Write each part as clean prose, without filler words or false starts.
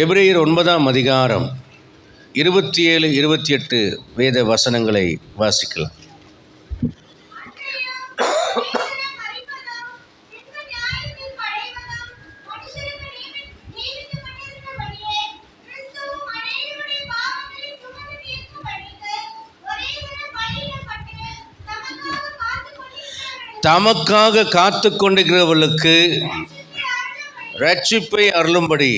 எபிரேயர் 9ஆம் அதிகாரம் 27, 28 வேத வசனங்களை வாசிக்கலாம். தமக்காக காத்து கொண்டிருக்கிறவர்களுக்கு ரட்சிப்பை அருளும்படி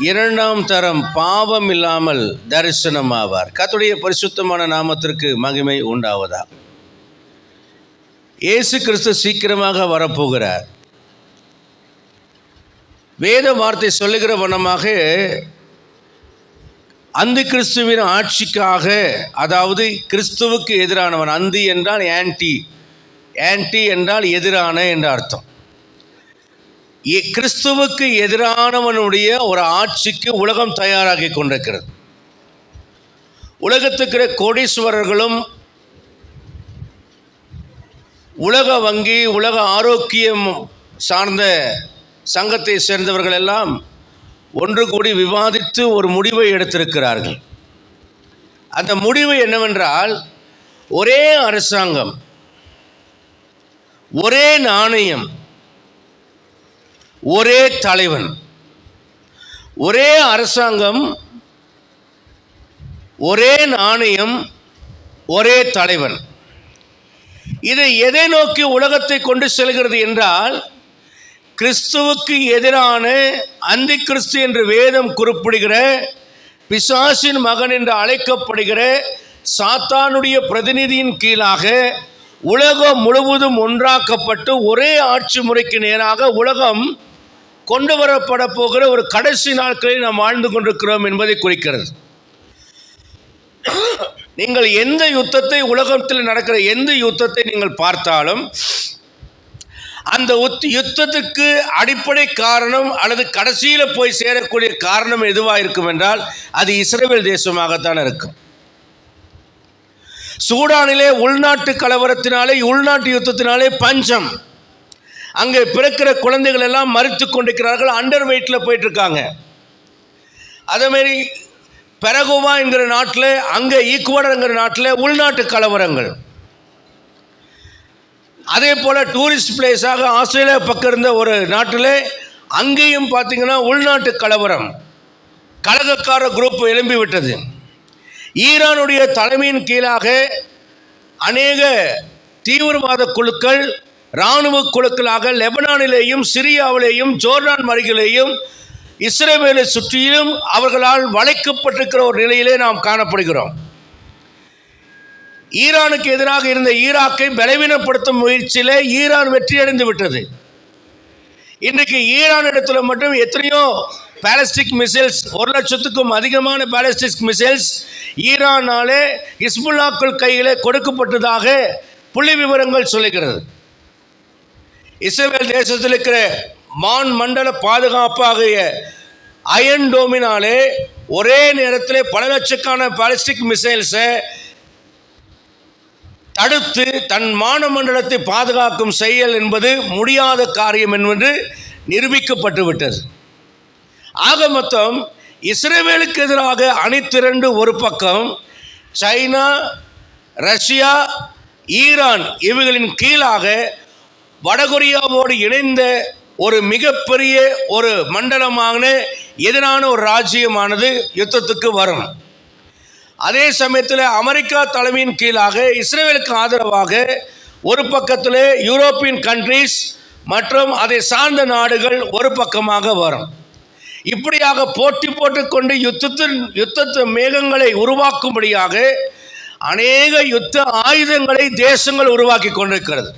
இரண்டாம் தரம் பாவம் இல்லாமல் தரிசனமாவார். கர்த்தருடைய பரிசுத்தமான நாமத்திற்கு மகிமை உண்டாவதா. இயேசு கிறிஸ்து சீக்கிரமாக வரப்போகிறார். வேத வார்த்தை சொல்லுகிற வண்ணமாக அந்தி கிறிஸ்துவின் ஆட்சிக்காக, அதாவது கிறிஸ்துவுக்கு எதிரானவன், அந்தி என்றால் ஆன்டி, ஆன்டி என்றால் எதிரான என்ற அர்த்தம். கிறிஸ்துவுக்கு எதிரானவனுடைய ஒரு ஆட்சிக்கு உலகம் தயாராகி கொண்டிருக்கிறது. உலகத்துக்கிற கோடீஸ்வரர்களும் உலக வங்கி, உலக ஆரோக்கியம் சார்ந்த சங்கத்தை சேர்ந்தவர்கள் எல்லாம் ஒன்று கூடி விவாதித்து ஒரு முடிவை எடுத்திருக்கிறார்கள். அந்த முடிவு என்னவென்றால், ஒரே அரசாங்கம், ஒரே நாணயம், ஒரே தலைவன். ஒரே அரசாங்கம், ஒரே நாணயம், ஒரே தலைவன். இதை எதை நோக்கி உலகத்தை கொண்டு செல்கிறது என்றால், கிறிஸ்துவுக்கு எதிரான அந்தி கிறிஸ்து என்று வேதம் குறிப்பிடுகிற பிசாசின் மகன் என்று அழைக்கப்படுகிற சாத்தானுடைய பிரதிநிதியின் கீழாக உலகம் முழுவதும் ஒன்றாக்கப்பட்டு ஒரே ஆட்சி முறைக்கு நேராக உலகம் கொண்டு வரப்பட போகிற ஒரு கடைசி நாட்களில் நாம் வாழ்ந்து கொண்டிருக்கிறோம் என்பதை குறிக்கிறது. நீங்கள் எந்த யுத்தத்தை, உலகத்தில் நடக்கிற எந்த யுத்தத்தை நீங்கள் பார்த்தாலும் அந்த யுத்தத்துக்கு அடிப்படை காரணம் அல்லது கடைசியில் போய் சேரக்கூடிய காரணம் எதுவாக இருக்கும் என்றால் அது இஸ்ரவேல் தேசமாகத்தான் இருக்கும். சூடானிலே உள்நாட்டு கலவரத்தினாலே, உள்நாட்டு யுத்தத்தினாலே பஞ்சம், அங்கே பிறக்கிற குழந்தைகள் எல்லாம் மறித்து கொண்டிருக்கிறார்கள், அண்டர் வெயிட்டில் போயிட்டு இருக்காங்க. அதேமாரி பெரகுவா என்கிற நாட்டில், அங்கே ஈக்குவடர்ங்கிற நாட்டில் உள்நாட்டு கலவரங்கள். அதே போல் டூரிஸ்ட் பிளேஸாக ஆஸ்திரேலியா பக்கம் இருந்த ஒரு நாட்டில் அங்கேயும் பார்த்திங்கன்னா உள்நாட்டு கலவரம், கலகக்கார குரூப் எழும்பிவிட்டது. ஈரானுடைய தலைமையின் கீழாக அநேக தீவிரவாத குழுக்கள், இராணுவ குழுக்களாக லெபனானிலேயும் சிரியாவிலேயும் ஜோர்டான் மருகிலேயும் இஸ்ரேலை சுற்றிலும் அவர்களால் வளைக்கப்பட்டிருக்கிற ஒரு நிலையிலே நாம் காணப்படுகிறோம். ஈரானுக்கு எதிராக இருந்த ஈராக்கை பலவீனப்படுத்தும் முயற்சியிலே ஈரான் வெற்றியடைந்து விட்டது. இன்றைக்கு ஈரான் இடத்துல மட்டும் எத்தனையோ பாலிஸ்டிக் மிசைல்ஸ், 1,00,000க்கும் அதிகமான பாலிஸ்டிக் மிசைல்ஸ் ஈரானாலே ஹிஸ்புல்லாக்கள் கையில் கொடுக்கப்பட்டதாக புள்ளி விவரங்கள் சொல்லுகிறது. இஸ்ரேல் தேசத்தில் இருக்கிற வான் மண்டல பாதுகாப்பாகிய அயன் டோமினாலே ஒரே நேரத்தில் பல லட்சக்கான பாலிஸ்டிக் மிசைல்ஸை தடுத்து தன் வானமண்டலத்தை பாதுகாக்கும் செயல் என்பது முடியாத காரியம் என்று நிரூபிக்கப்பட்டு விட்டது. ஆக மொத்தம் இஸ்ரேலுக்கு எதிராக அணிதிரண்டு ஒரு பக்கம் சைனா, ரஷ்யா, ஈரான் இவைகளின் கீழாக வடகொரியாவோடு இணைந்த ஒரு மிகப்பெரிய ஒரு மண்டலமான எதிரான ஒரு ராஜ்யமானது யுத்தத்துக்கு வரும். அதே சமயத்தில் அமெரிக்கா தலைமையின் கீழாக இஸ்ரேலுக்கு ஆதரவாக ஒரு பக்கத்தில் யூரோப்பியன் கண்ட்ரீஸ் மற்றும் அதை சார்ந்த நாடுகள் ஒரு பக்கமாக வரும். இப்படியாக போட்டி போட்டுக்கொண்டு யுத்தத்து மேகங்களை உருவாக்கும்படியாக அநேக யுத்த ஆயுதங்களை தேசங்கள் உருவாக்கி கொண்டிருக்கிறது.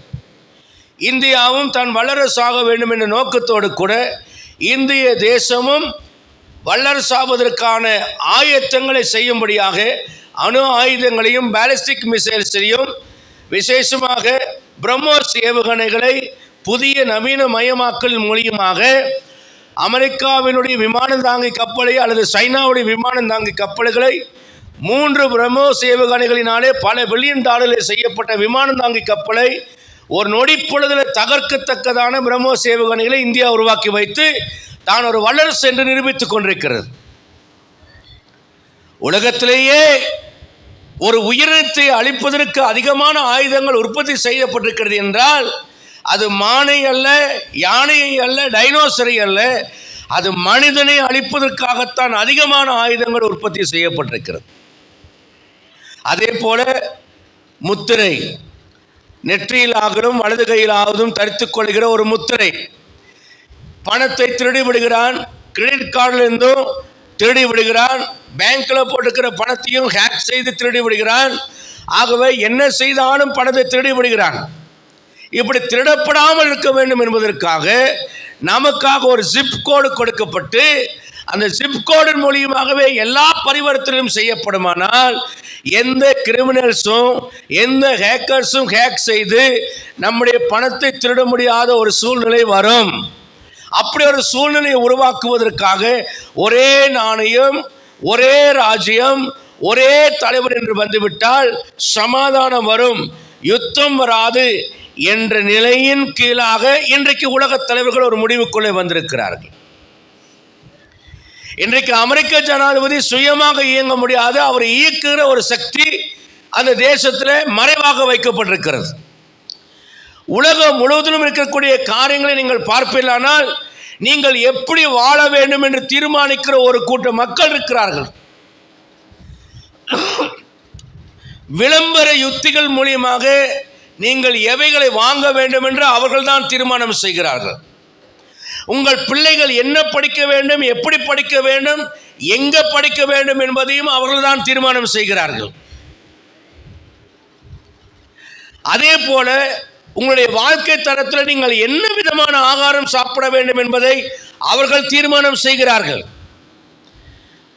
இந்தியாவும் தான் வல்லரசாக வேண்டும் என்ற நோக்கத்தோடு கூட இந்திய தேசமும் வல்லரசாவதற்கான ஆயத்தங்களை செய்யும்படியாக அணு ஆயுதங்களையும் பாலிஸ்டிக் மிசைல்ஸையும் விசேஷமாக பிரம்மோஸ் ஏவுகணைகளை புதிய நவீன மயமாக்கல் மூலியமாக அமெரிக்காவினுடைய விமானம் தாங்கி கப்பலை அல்லது சைனாவுடைய விமானம் தாங்கி கப்பல்களை 3 பிரம்மோஸ் ஏவுகணைகளினாலே பல பில்லியன் டாலரில் செய்யப்பட்ட விமானம் தாங்கி கப்பலை ஒரு நொடி பொழுதில் தகர்க்கத்தக்கதான பிரம்மோஸ் ஏவுகணைகளை இந்தியா உருவாக்கி வைத்து தான் ஒரு வல்லரசு என்று நிரூபித்துக் கொண்டிருக்கிறது. உலகத்திலேயே ஒரு உயிரினத்தை அழிப்பதற்கு அதிகமான ஆயுதங்கள் உற்பத்தி செய்யப்பட்டிருக்கிறது என்றால் அது மானை அல்ல, யானையை அல்ல, டைனோசரை அல்ல, அது மனிதனை அழிப்பதற்காகத்தான் அதிகமான ஆயுதங்கள் உற்பத்தி செய்யப்பட்டிருக்கிறது. அதே போல முத்திரை, நெற்றியில் ஆகலும் வலது கையில் ஆவதும் தரித்துக் கொள்கிற ஒரு முத்திரை. பணத்தை திருடி விடுகிறான், கிரெடிட் கார்டில் இருந்தும் திருடி விடுகிறான், பேங்க்கில் போட்டுக்கிற பணத்தையும் ஹேக் செய்து திருடி விடுகிறான். ஆகவே என்ன செய்தாலும் பணத்தை திருடி விடுகிறான். இப்படி திருடப்படாமல் இருக்க வேண்டும் என்பதற்காக நமக்காக ஒரு ஜிப் கோடு கொடுக்கப்பட்டு அந்த ஜிப் கோடின் மூலியமாகவே எல்லா பரிவர்த்தனையும் செய்யப்படுமானால் எந்த கிரிமினல்ஸும் எந்த ஹேக்கர்ஸும் ஹேக் செய்து நம்முடைய பணத்தை திருட முடியாத ஒரு சூழ்நிலை வரும். அப்படி ஒரு சூழ்நிலையை உருவாக்குவதற்காக ஒரே நாணயம், ஒரே ராஜ்யம், ஒரே தலைவர் என்று வந்துவிட்டால் சமாதானம் வரும், யுத்தம் வராது என்ற நிலையின் கீழாக இன்றைக்கு உலக தலைவர்கள் ஒரு முடிவுக்குள்ளே வந்திருக்கிறார்கள். இன்றைக்கு அமெரிக்க ஜனாதிபதி சுயமாக இயங்க முடியாது, அவர் இயக்குகிற ஒரு சக்தி அந்த தேசத்தில் மறைவாக வைக்கப்பட்டிருக்கிறது. உலகம் முழுவதிலும் இருக்கக்கூடிய காரியங்களை நீங்கள் பார்ப்பீர்களானால் நீங்கள் எப்படி வாழ வேண்டும் என்று தீர்மானிக்கிற ஒரு கூட்ட மக்கள் இருக்கிறார்கள். விளம்பர யுக்திகள் மூலியமாக நீங்கள் எவைகளை வாங்க வேண்டும் என்று அவர்கள்தான் தீர்மானம் செய்கிறார்கள். உங்கள் பிள்ளைகள் என்ன படிக்க வேண்டும், எப்படி படிக்க வேண்டும், எங்கே படிக்க வேண்டும் என்பதையும் அவர்கள்தான் தீர்மானம் செய்கிறார்கள். அதே போல உங்களுடைய வாழ்க்கை தரத்தில் நீங்கள் என்ன விதமான ஆகாரம் சாப்பிட வேண்டும் என்பதை அவர்கள் தீர்மானம் செய்கிறார்கள்.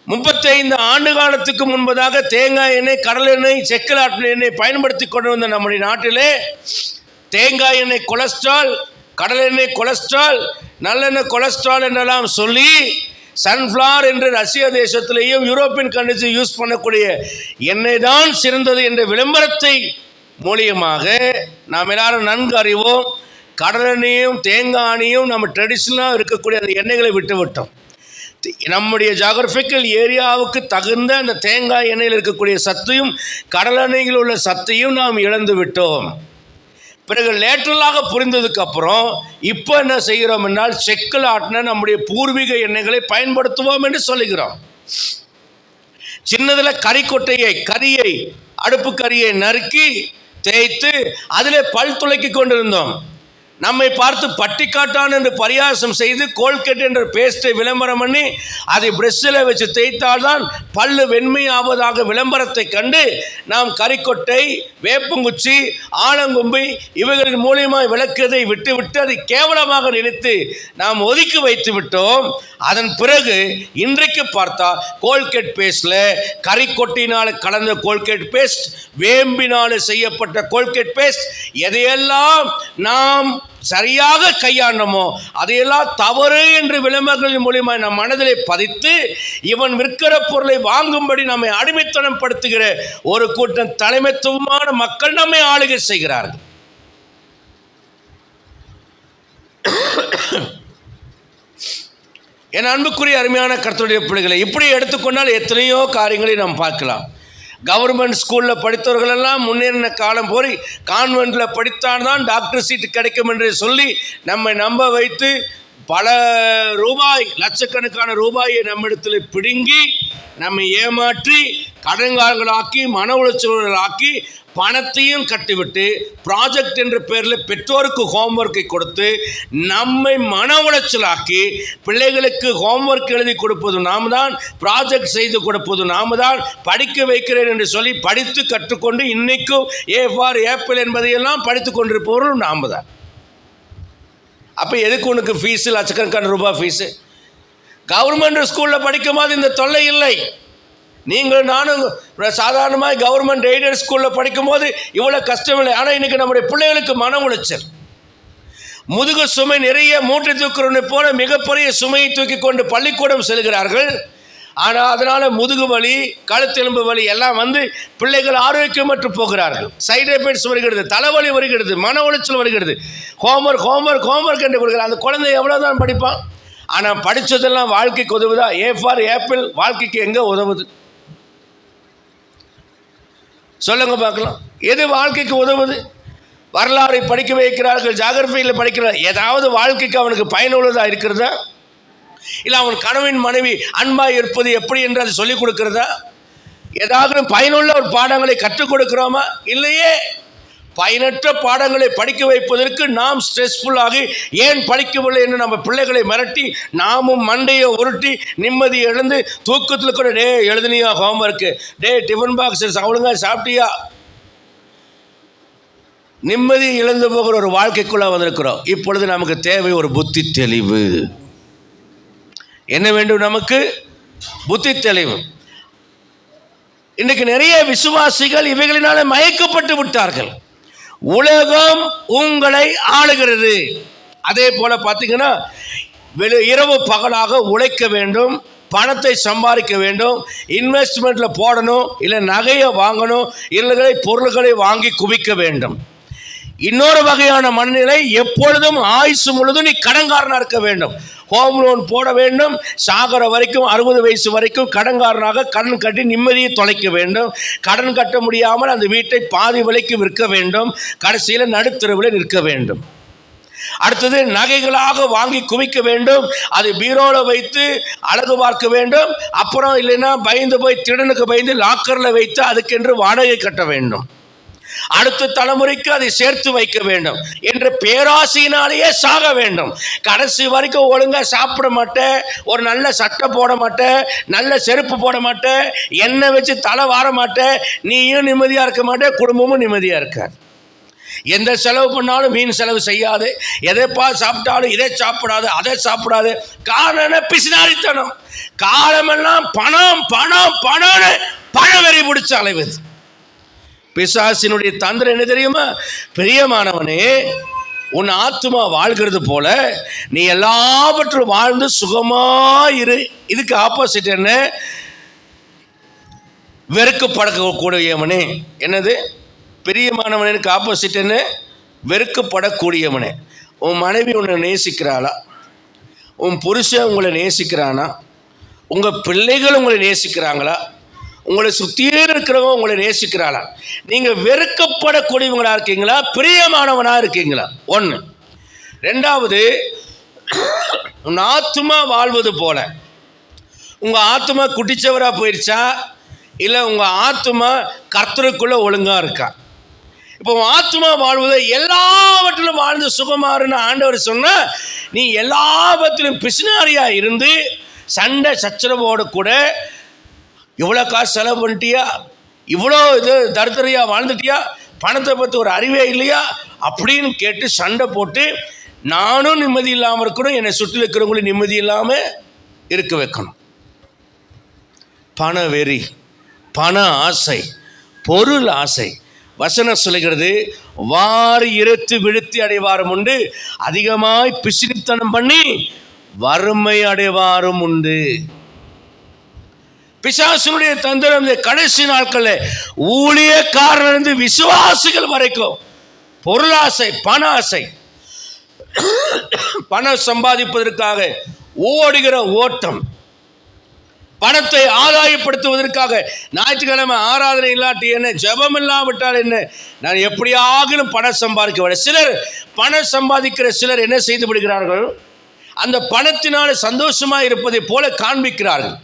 35 ஆண்டு காலத்துக்கு முன்பதாக தேங்காய் எண்ணெய், கடல் எண்ணெய், செக்கிலாட்டு எண்ணெய் பயன்படுத்தி கொண்டு வந்த நம்முடைய நாட்டிலே தேங்காய் எண்ணெய் கொலஸ்ட்ரால், கடல் எண்ணெய் கொலஸ்ட்ரால், நல்லெண்ணெய் கொலஸ்ட்ரால் என்றெல்லாம் சொல்லி சன்ஃப்ளவர் என்று ரஷ்ய தேசத்திலேயும் யூரோப்பியன் கண்ட்ரிஸில் யூஸ் பண்ணக்கூடிய எண்ணெய் தான் சிறந்தது என்ற விளம்பரத்தை மூலியமாக நாம் எல்லாரும் நன்கு அறிவோம். கடலெண்ணையும் தேங்காய் எண்ணெயும் நம்ம ட்ரெடிஷ்னலாக இருக்கக்கூடிய அந்த எண்ணெய்களை விட்டுவிட்டோம். நம்முடைய ஜாகிரபிக்கல் ஏரியாவுக்கு தகுந்த அந்த தேங்காய் எண்ணெயில் இருக்கக்கூடிய சத்தையும் கடலெண்ணெயில் உள்ள சத்தையும் நாம் இழந்து விட்டோம். பிறகு லேட்டரலாக புரிந்ததுக்கு அப்புறம் இப்போ என்ன செய்கிறோம் என்றால் செக்கில் ஆட்டின நம்முடைய பூர்வீக எண்ணெய்களை பயன்படுத்துவோம் என்று சொல்லுகிறோம். சின்னதில் கரியை அடுப்பு கரியை நறுக்கி தேய்த்து அதில் பல் துளைக்கி கொண்டிருந்தோம். நம்மை பார்த்து பட்டிக்காட்டான் என்று பரியாசம் செய்து கோல்கேட் என்ற பேஸ்ட்டை விளம்பரம் பண்ணி அதை பிரஷ்ஷில் வச்சு தேய்த்தால்தான் பல்லு வெண்மையாவதாக விளம்பரத்தை கண்டு நாம் கறிக்கொட்டை, வேப்பங்குச்சி, ஆலங்கொம்பை இவைகளின் மூலியமாக விளக்குவதை விட்டு அதை கேவலமாக நினைத்து நாம் ஒதுக்கி வைத்து விட்டோம். அதன் பிறகு இன்றைக்கு பார்த்தா கோல்கேட் பேஸ்டில் கறிக்கொட்டினால் கலந்த கோல்கேட் பேஸ்ட், வேம்பினால் செய்யப்பட்ட கோல்கேட் பேஸ்ட், எதையெல்லாம் நாம் சரியாக கையாண்டமோ அதையெல்லாம் தவறு என்று விளம்பரங்களின் மூலியமாக நம் மனதிலே பதித்து இவன் விற்கிற பொருளை வாங்கும்படி நம்மை அடிமைத்தனம் படுத்துகிற ஒரு கூட்டம் தலைமைத்துவமான மக்கள் நம்மை ஆளுகை செய்கிறார்கள். என் அன்புக்குரிய அருமையான கர்த்தருடைய பிள்ளைகளை இப்படி எடுத்துக்கொண்டால் எத்தனையோ காரியங்களை நாம் பார்க்கலாம். கவர்மெண்ட் ஸ்கூலில் படித்தவர்களெல்லாம் முன்னேறின காலம் போய் கான்வென்ட்டில் படித்தால்தான் டாக்டர் சீட்டு கிடைக்கும் என்று சொல்லி நம்மை நம்ப வைத்து பல ரூபாய், லட்சக்கணக்கான ரூபாயை நம்மிடத்தில் பிடுங்கி நம்மை ஏமாற்றி கடன்காரர்களாக்கி மன உளைச்சல்களாக்கி பணத்தையும் கட்டிவிட்டு ப்ராஜெக்ட் என்ற பேரில் பெற்றோருக்கு ஹோம்ஒர்க்கை கொடுத்து நம்மை மன உளைச்சலாக்கி பிள்ளைகளுக்கு ஹோம்ஒர்க் எழுதி கொடுப்பது நாம் தான், ப்ராஜெக்ட் செய்து கொடுப்பது நாம் தான், படிக்க வைக்கிறேன் என்று சொல்லி படித்து கற்றுக்கொண்டு இன்றைக்கும் ஏ ஃபார் ஏப்பிள் என்பதையெல்லாம் படித்து கொண்டிருப்பவர்களும் நாம் தான். அப்போ எதுக்கு உனக்கு ஃபீஸு, லட்சக்கணக்கான ரூபாய் ஃபீஸு? கவர்மெண்ட் ஸ்கூலில் படிக்கும் போது இந்த தொல்லை இல்லை. நீங்கள் நானும் சாதாரணமாக கவர்மெண்ட் எய்டட் ஸ்கூலில் படிக்கும்போது இவ்வளோ கஷ்டம் இல்லை. ஆனால் இன்றைக்கி நம்முடைய பிள்ளைகளுக்கு மன உளைச்சல், முதுகு சுமை நிறைய மூட்டை தூக்குறவனை போல மிகப்பெரிய சுமையை தூக்கி கொண்டு பள்ளிக்கூடம் செல்கிறார்கள். ஆனால் அதனால் முதுகு வலி, கழுத்தெலும்பு வலி எல்லாம் வந்து பிள்ளைகள் ஆரோக்கியமற்று போகிறார்கள். சைடு எஃபெக்ட்ஸ் வருகிறது, தலைவலி வருகிறது, மன உளைச்சல் வருகிறது. ஹோம்ஒர்க் என்று கொடுக்குறாங்க. அந்த குழந்தை எவ்வளோ தான் படிப்பான்? ஆனால் படித்ததெல்லாம் வாழ்க்கைக்கு உதவுதா? ஏ ஃபார் ஆப்பிள் வாழ்க்கைக்கு எங்கே உதவுது சொல்லுங்க பார்க்கலாம். எது வாழ்க்கைக்கு உதவுது? வரலாறை படிக்க வைக்கிறார்கள், ஜாகிரபியில் படிக்கிறார். ஏதாவது வாழ்க்கைக்கு அவனுக்கு பயனுள்ளதாக இருக்கிறதா? இல்லை அவன் கணவன் மனைவி அன்பாக இருப்பது எப்படி என்று அதை சொல்லிக் கொடுக்கிறதா? ஏதாவது பயனுள்ள ஒரு பாடங்களை கற்றுக் கொடுக்கிறோமா? இல்லையே. பயனற்ற பாடங்களை படிக்க வைப்பதற்கு நாம் ஸ்ட்ரெஸ்ஃபுல்லாகி ஏன் படிக்கவில்லை என்று நம்ம பிள்ளைகளை மிரட்டி நாமும் மண்டையை உருட்டி நிம்மதி எழுந்து தூக்கத்தில் கூட டே எழுதுனியா ஹோம்ஒர்க்கு, டே டிஃபன் பாக்ஸஸ் அவளுங்க சாப்பிட்டியா, நிம்மதி இழந்து போகிற ஒரு வாழ்க்கைக்குள்ளே வந்திருக்கிறோம். இப்பொழுது நமக்கு தேவை ஒரு புத்தி தெளிவு. என்ன வேண்டும் நமக்கு? புத்தி தெளிவு. இன்றைக்கு நிறைய விசுவாசிகள் இவைகளினால மயக்கப்பட்டு விட்டார்கள். உலகம் உங்களை ஆளுகிறது. அதே போல பார்த்தீங்கன்னா இரவு பகலாக உழைக்க வேண்டும், பணத்தை சம்பாதிக்க வேண்டும், இன்வெஸ்ட்மெண்ட்டில் போடணும், இல்லை நகையை வாங்கணும், இல்லை பொருள்களை வாங்கி குவிக்க வேண்டும். இன்னொரு வகையான மனநிலை, எப்பொழுதும் ஆயுசு முழுதும் நீ கடன்காரனாக இருக்க வேண்டும். ஹோம் லோன் போட வேண்டும், சாகர வரைக்கும் 60 வயசு வரைக்கும் கடன்காரனாக கடன் கட்டி நிம்மதியை தொலைக்க வேண்டும். கடன் கட்ட முடியாமல் அந்த வீட்டை பாதி விலைக்கு விற்க வேண்டும், கடைசியில் நடுத்தருவில் நிற்க வேண்டும். அடுத்தது நகைகளாக வாங்கி குவிக்க வேண்டும், அதை பீரோவில் வைத்து அழகு பார்க்க வேண்டும். அப்புறம் இல்லைன்னா பயந்து போய் திருடனுக்கு பயந்து லாக்கரில் வைத்து அதுக்கென்று வாடகை கட்ட வேண்டும். அடுத்த தலைமுறைக்கு அதை சேர்த்து வைக்க வேண்டும் என்ற பேராசையினாலேயே சாக வேண்டும். கடைசி வரைக்கும் ஒழுங்காக சாப்பிட மாட்டேன், ஒரு நல்ல சட்டை போட மாட்டேன், நல்ல செருப்பு போட மாட்டேன், எண்ணெய் வச்சு தலை வார மாட்டேன், நீயும் நிம்மதியாக இருக்க மாட்டேன், குடும்பமும் நிம்மதியாக இருக்காது. எந்த செலவு பண்ணாலும் வீண் செலவு செய்யாது, எதைப்பா சாப்பிட்டாலும் இதை சாப்பிடாது அதை சாப்பிடாது. காரணம் பிசினாரித்தனம். காலமெல்லாம் பணம் பணம் பணம்னு பணவெறி பிடிச்ச அலைவது. பிசாசினுடைய தந்திரம் என்ன தெரியுமா? பிரியமானவனே, உன் ஆத்துமா வாழ்கிறது போல நீ எல்லாவற்றும் வாழ்ந்து சுகமாயிரு. இதுக்கு ஆப்போசிட் என்ன? வெறுக்கப்படக்கூடியவனே. என்னது? பிரியமானவனுக்கு ஆப்போசிட் என்ன? வெறுக்கப்படக்கூடியவனே. உன் மனைவி உன்னை நேசிக்கிறாளா? உன் புருஷன் உங்களை நேசிக்கிறானா? உங்கள் பிள்ளைகள் உங்களை நேசிக்கிறாங்களா? உங்களை சுற்றியே இருக்கிறவங்க உங்களை நேசிக்கிறாளா? நீங்கள் வெறுக்கப்படக்கூடியவங்களா இருக்கீங்களா, பிரியமானவனாக இருக்கீங்களா? ஒன்று. ரெண்டாவது, உன் ஆத்துமா வாழ்வது போல உங்கள் ஆத்துமா குட்டிச்சவராக போயிடுச்சா, இல்லை உங்கள் ஆத்துமா கர்த்தருக்குள்ளே ஒழுங்காக இருக்கா? இப்போ ஆத்துமா வாழ்வதை எல்லாவற்றிலும் வாழ்ந்து சுகமாறுன்னு ஆண்டவர் சொன்னால், நீ எல்லாவற்றிலும் பிசினாரியாக இருந்து சண்டை சச்சரவோடு கூட இவ்வளோ காசு செலவு பண்ணிட்டியா, இவ்வளோ இது தரித்திரையாக வாழ்ந்துட்டியா, பணத்தை பற்றி ஒரு அறிவே இல்லையா அப்படின்னு கேட்டு சண்டை போட்டு நானும் நிம்மதி இல்லாமல் இருக்கணும், என்னை சுற்றி இருக்கிறவங்களும் நிம்மதி இல்லாமல் இருக்க வைக்கணும். பண வெறி, பண ஆசை, பொருள் ஆசை. வசனம் சொல்லுகிறது, வாரி இறைத்து விழுத்தி அடைவாரும் உண்டு, அதிகமாய் பிசினித்தனம் பண்ணி வறுமை அடைவாரும் உண்டு. பிசாசுனுடைய தந்திரம் இந்த கடைசி நாட்களில் ஊழியக்காரர்ந்து விசுவாசிகள் வரைக்கும் பொருளாசை, பண ஆசை, பணம் சம்பாதிப்பதற்காக ஓடுகிற ஓட்டம், பணத்தை ஆதாயப்படுத்துவதற்காக ஞாயிற்றுக்கிழமை ஆராதனை இல்லாட்டி என்ன, ஜெபம் இல்லாவிட்டால் என்ன, நான் எப்படியாகிலும் பணம் சம்பாதிக்க வேண்டும். சிலர் பணம் சம்பாதிக்கிற சிலர் என்ன செய்து விடுகிறார்கள்? அந்த பணத்தினால் சந்தோஷமாக இருப்பதை போல காண்பிக்கிறார்கள்.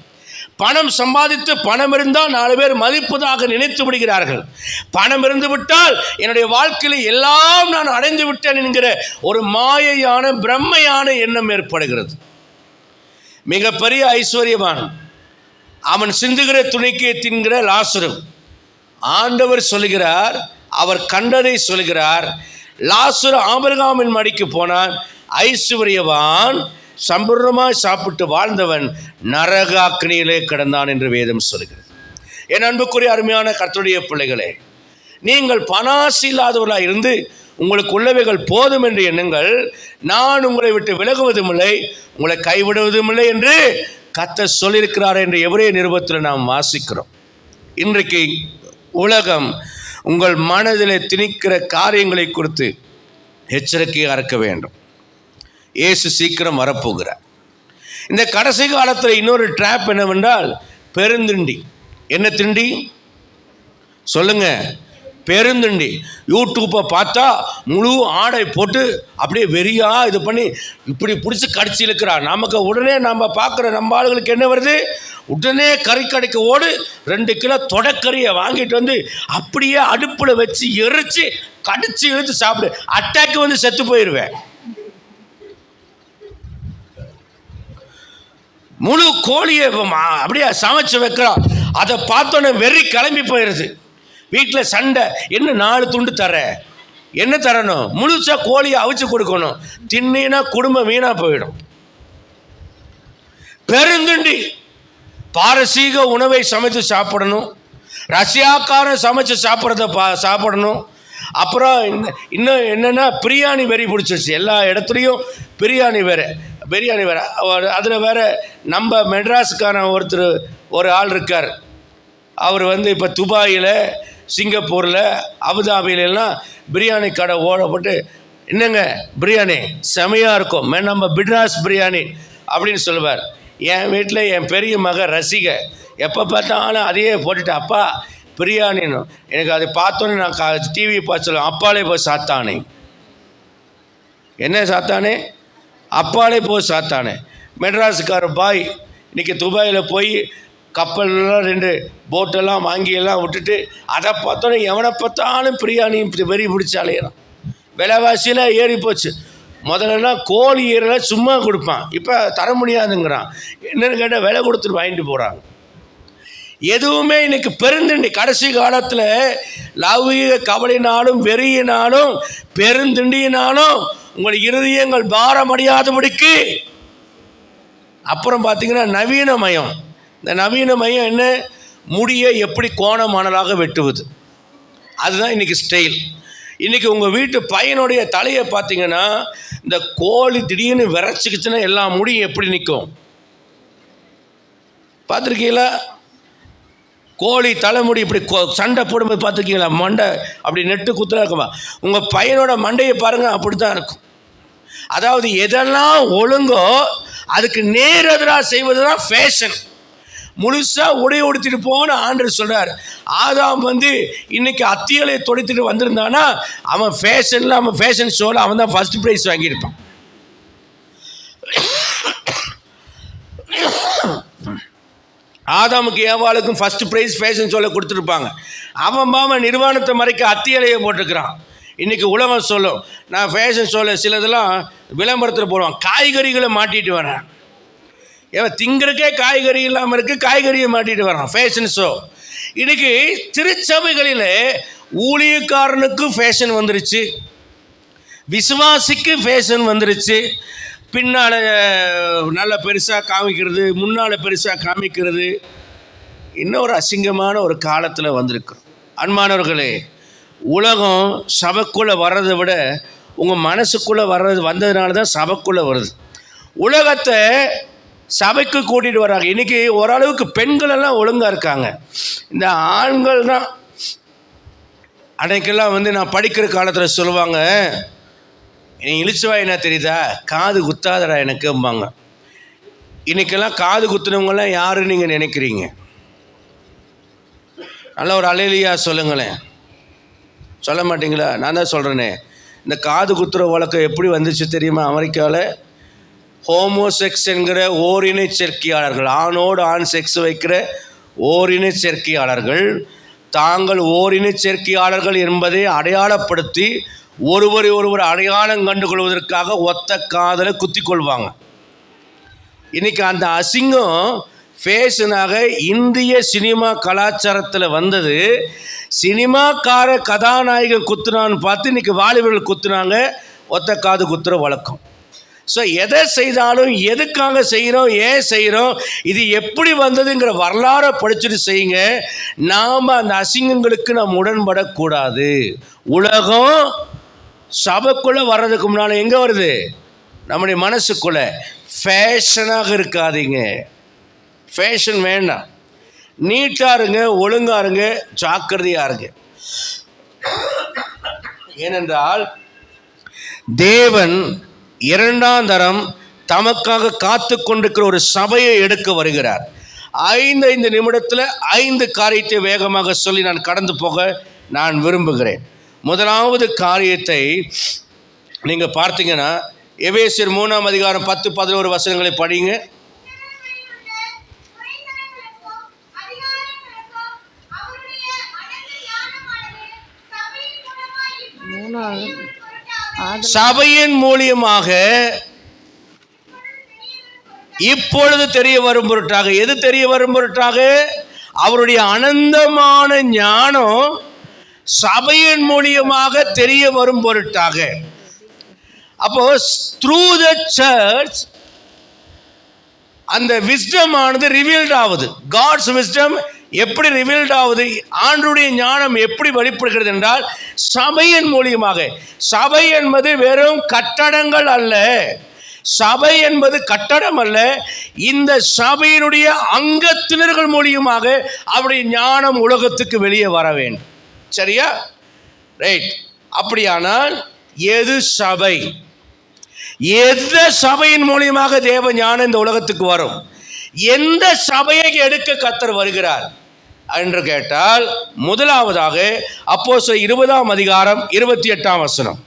பணம் சம்பாதித்து பணம் இருந்தால் 4 பேர் மதிப்பதாக நினைத்து விடுகிறார்கள். பணம் இருந்து விட்டால் என்னுடைய வாழ்க்கையில் எல்லாம் நான் அடைந்து விட்டேன் என்கிற ஒரு மாயையான பிரம்மையான எண்ணம் ஏற்படுகிறது. மிகப்பெரிய ஐஸ்வர்யவான், அவன் சிந்துகிற துணிக்கே தின்கிற லாசரு. ஆண்டவர் சொல்லுகிறார், அவர் கண்டதை சொல்கிறார். லாசரு ஆபிரகாமின் மடிக்கு போனான், ஐஸ்வர்யவான் சம்பூர்ணமாக சாப்பிட்டு வாழ்ந்தவன் நரகாக்கினியிலே கிடந்தான் என்று வேதம் சொல்கிறது. என் அன்புக்குரிய அருமையான கர்த்தருடைய பிள்ளைகளே, நீங்கள் பணாசி இல்லாதவர்களாக இருந்து உங்களுக்கு உள்ளவைகள் போதும் என்று எண்ணுங்கள். நான் உங்களை விட்டு விலகுவதும் இல்லை, உங்களை கைவிடுவதும் இல்லை என்று கர்த்தர் சொல்லியிருக்கிறார் என்று எபிரேய நிருபத்தில் நாம் வாசிக்கிறோம். இன்றைக்கு உலகம் உங்கள் மனதில் திணிக்கிற காரியங்களை குறித்து எச்சரிக்கையாக இருக்க வேண்டும். இயேசு சீக்கிரம் வரப்போகிறார். இந்த கடைசி காலத்தில் இன்னொரு ட்ராப் என்னவென்றால் பெருந்திண்டி. என்ன திண்டி சொல்லுங்க? பெருந்திண்டி. யூடியூப்பை பார்த்தா முழு ஆடை போட்டு அப்படியே வெறியா இது பண்ணி இப்படி பிடிச்சி கடிச்சு இழுக்கிறா. நமக்கு உடனே நம்ம பார்க்குற நம்ம ஆளுகளுக்கு என்ன வருது? உடனே கறிக்கடைக்கு ஓடு 2 கிலோ தொடக்கறியை வாங்கிட்டு வந்து அப்படியே அடுப்பில் வச்சு எரிச்சு கடிச்சு இழுத்து சாப்பிடு. அட்டாக்கு வந்து செத்து போயிடுவேன். முழு கோழியை அப்படியே சமைச்சு வைக்கிறான். அதை பார்த்தோன்னே வெறி கிளம்பி போயிடுது. வீட்டில் சண்டை. என்ன 4 துண்டு தர, என்ன தரணும்? முழுசா கோழியை அவிச்சு கொடுக்கணும். தின்னா குடும்பம் வீணா போயிடும். பெருந்துண்டி. பாரசீக உணவை சமைத்து சாப்பிடணும், ரஷ்யாக்காரன் சமைச்சு சாப்பிடணும். அப்புறம் இன்னும் என்னென்னா பிரியாணி வெறி பிடிச்சிருச்சு. எல்லா இடத்துலையும் பிரியாணி வேறு. அதில் வேறு நம்ம மெட்ராஸுக்கான ஒரு ஆள் இருக்கார். அவர் வந்து இப்போ துபாயில், சிங்கப்பூரில், அபுதாபிலெல்லாம் பிரியாணி கடை ஓடப்பட்டு, என்னங்க பிரியாணி செமையாக இருக்கும், நம்ம மெட்ராஸ் பிரியாணி அப்படின்னு சொல்லுவார். என் வீட்டில் என் பெரிய மக ரசிக எப்போ பார்த்தாலும் அதையே போட்டுட்டு, அப்பா பிரியாணின்னு. எனக்கு அதை பார்த்தோன்னே நான் டிவி பார்த்து சொல்லுவேன், அப்பாலே போய் சாத்தானே. என்ன சாத்தானே? அப்பாலே போய் சாத்தானே. மெட்ராஸுக்கார பாய் இன்றைக்கி துபாயில் போய் கப்பல்லாம் 2 போட்டெல்லாம் வாங்கியெல்லாம் விட்டுட்டு அதை பார்த்தோன்னே எவனை பார்த்தாலும் பிரியாணி வெறி பிடிச்சாலேறான். விலைவாசியில் ஏறி போச்சு. முதல்லலாம் கோழி ஈரலை சும்மா கொடுப்பான், இப்போ தர முடியாதுங்கிறான். என்னென்னு கேட்டால் விலை கொடுத்துட்டு வாங்கிட்டு போகிறாங்க. எதுவுமே இன்னைக்கு பெருந்திண்டி. கடைசி காலத்தில் லௌகிக கவலையினாலும் வெறியினாலும் பெருந்திண்டியினாலும் உங்கள் இருதயங்கள் பாரமடையாதபடிக்கு. அப்புறம் பார்த்தீங்கன்னா நவீனமயம். இந்த நவீனமயம் என்ன? முடியை எப்படி கோணமானலாக வெட்டுவது, அதுதான் இன்றைக்கி ஸ்டைல். இன்றைக்கி உங்கள் வீட்டு பையனுடைய தலையை பார்த்தீங்கன்னா, இந்த கோழி திடீர்னு விரைச்சிக்கிச்சுன்னா எல்லா முடியும் எப்படி நிற்கும் பார்த்துருக்கீங்களா? கோழி தலைமுடி இப்படி சண்டை போடும்போது பார்த்துருக்கீங்களா? மண்டை அப்படி நெட்டு குத்துலாம் இருக்குமா? உங்கள் பையனோட மண்டையை பாருங்கள், அப்படி தான் இருக்கும். அதாவது எதெல்லாம் ஒழுங்கோ அதுக்கு நேர் எதிராக செய்வது தான் ஃபேஷன். முழுசாக உடைய உடுத்திட்டு போன ஆண்டவர் சொல்கிறார். ஆதாம் வந்து இன்னைக்கு அத்தியலை தொடுத்துட்டு வந்திருந்தானா அவன் ஃபேஷனில், அவன் ஃபேஷன் ஷோவில் அவன் தான் ஃபஸ்ட் ப்ரைஸ் வாங்கியிருப்பான். ஆதாமுக்கு ஏவாளுக்கும் ஃபஸ்ட் ப்ரைஸ் ஃபேஷன் ஷோவில் கொடுத்துருப்பாங்க. அவன் மாமன் நிர்வாணத்தை மறைக்க அத்தியலையை போட்டுக்கிறான். இன்றைக்கி உலகம் சொல்லும், நான் ஃபேஷன் ஷோவில் சிலதெல்லாம் விளம்பரத்தில் போடுவான், காய்கறிகளை மாட்டிட்டு வரேன். ஏன் திங்கிறக்கே காய்கறி இல்லாமல் இருக்குது, காய்கறியை மாட்டிட்டு வரான். Fashion show. இன்றைக்கி திருச்சபைகளில் ஊழியக்காரனுக்கு ஃபேஷன் வந்துருச்சு, விசுவாசிக்கு ஃபேஷன் வந்துருச்சு. பின்னால் நல்ல பெருசாக காமிக்கிறது, முன்னால் பெருசாக காமிக்கிறது. இன்னொரு அசிங்கமான ஒரு காலத்தில் வந்திருக்கிறோம். அன்பானவர்களே, உலகம் சபைக்குள்ளே வர்றதை விட உங்கள் மனசுக்குள்ளே வந்ததுனால தான் சபைக்குள்ளே வருது. உலகத்தை சபைக்கு கூட்டிகிட்டு வர்றாங்க. இன்றைக்கி ஓரளவுக்கு பெண்கள் எல்லாம் ஒழுங்காக இருக்காங்க. இந்த ஆண்கள் தான் அன்றைக்கெல்லாம் வந்து நான் படிக்கிற காலத்தில் சொல்லுவாங்க, நீ இழிச்சுவா என்ன தெரியுதா, காது குத்தாதடா எனக்கும்பாங்க. இன்றைக்கெல்லாம் காது குத்துனவங்கெல்லாம் யாருன்னு நீங்கள் நினைக்கிறீங்க? நல்ல ஒரு அலையிலியா சொல்லுங்களேன். சொல்ல மாட்டிங்களா? நான் தான் சொல்கிறேனே. இந்த காது குத்துற வழக்கம் எப்படி வந்துச்சு தெரியுமா? அமெரிக்காவில் ஹோமோசெக்ஸ் என்கிற ஓரினை சேர்க்கையாளர்கள், ஆணோடு ஆண் செக்ஸ் வைக்கிற ஓரினை சேர்க்கையாளர்கள் தாங்கள் ஓரினை சேர்க்கையாளர்கள் என்பதை அடையாளப்படுத்தி ஒருவர் அடையாளம் கண்டுகொள்வதற்காக ஒத்த காதலை குத்தி கொள்வாங்க. இன்றைக்கி அந்த அசிங்கம் ஃபேஷனாக இந்திய சினிமா கலாச்சாரத்தில் வந்தது. சினிமாக்கார கதாநாயகன் குத்துனான்னு பார்த்து இன்றைக்கி வாலிபர்கள் குத்துனாங்க, ஒத்த காது குத்துற வழக்கம். ஸோ எதை செய்தாலும் எதுக்காக செய்கிறோம், ஏன் செய்கிறோம், இது எப்படி வந்ததுங்கிற வரலாறை படிச்சுட்டு செய்யுங்க. நாம் அந்த அசிங்கங்களுக்கு நாம் உடன்படக்கூடாது. உலகம் சபைக்குள்ளே வர்றதுக்கு முன்னால் எங்கே வருது? நம்முடைய மனசுக்குள்ளே. ஃபேஷனாக இருக்காதீங்க, ஃபேஷன் வேண்டாம். நீட்டாக இருங்க, ஒழுங்காக இருங்க, ஜாக்கிரதையாக இருங்க. ஏனென்றால் தேவன் 2ஆம் தரம் தமக்காக காத்து கொண்டிருக்கிற ஒரு சபையை எடுக்க வருகிறார். 5 நிமிடத்தில் 5 காரியத்தை வேகமாக சொல்லி நான் கடந்து போக நான் விரும்புகிறேன். முதலாவது காரியத்தை நீங்கள் பார்த்தீங்கன்னா, எபேசியர் 3ஆம் அதிகாரம் 10-11 வசனங்களை படிங்க. சபையின் மூலியமாக இப்பொழுது தெரிய வரும் பொருட்டாக, எது தெரிய வரும் பொருட்டாக? அவருடைய அனந்தமான ஞானம் சபையின் மூலியமாக தெரிய வரும் பொருட்டாக. அப்போ த்ரூ த சர்ச் அந்த விஸ்டம் ஆனது ரிவீல்ட் ஆகுது. காட்ஸ் விஸ்டம் எப்படி ரிவீல்ட் ஆகுது? ஆண்டவருடைய ஞானம் எப்படி வெளிப்படுகிறது என்றால் சபையின் மூலியமாக. சபை என்பது வெறும் கட்டடங்கள் அல்ல, சபை என்பது கட்டடம் அல்ல. இந்த சபையினுடைய அங்கத்தினர்கள் மூலியமாக அவருடைய ஞானம் உலகத்துக்கு வெளியே வர வேண்டும். சரியா? ரைட். அப்படியானால் எது சபை? எந்த சபையின் மூலியமாக தேவ ஞானம் இந்த உலகத்துக்கு வரும்? எந்த சபையை எடுக்க கர்த்தர் வருகிறார் என்று கேட்டால், முதலாவதாக அப்போஸ்தலர் 20ஆம் அதிகாரம் 28ஆம் வசனம்.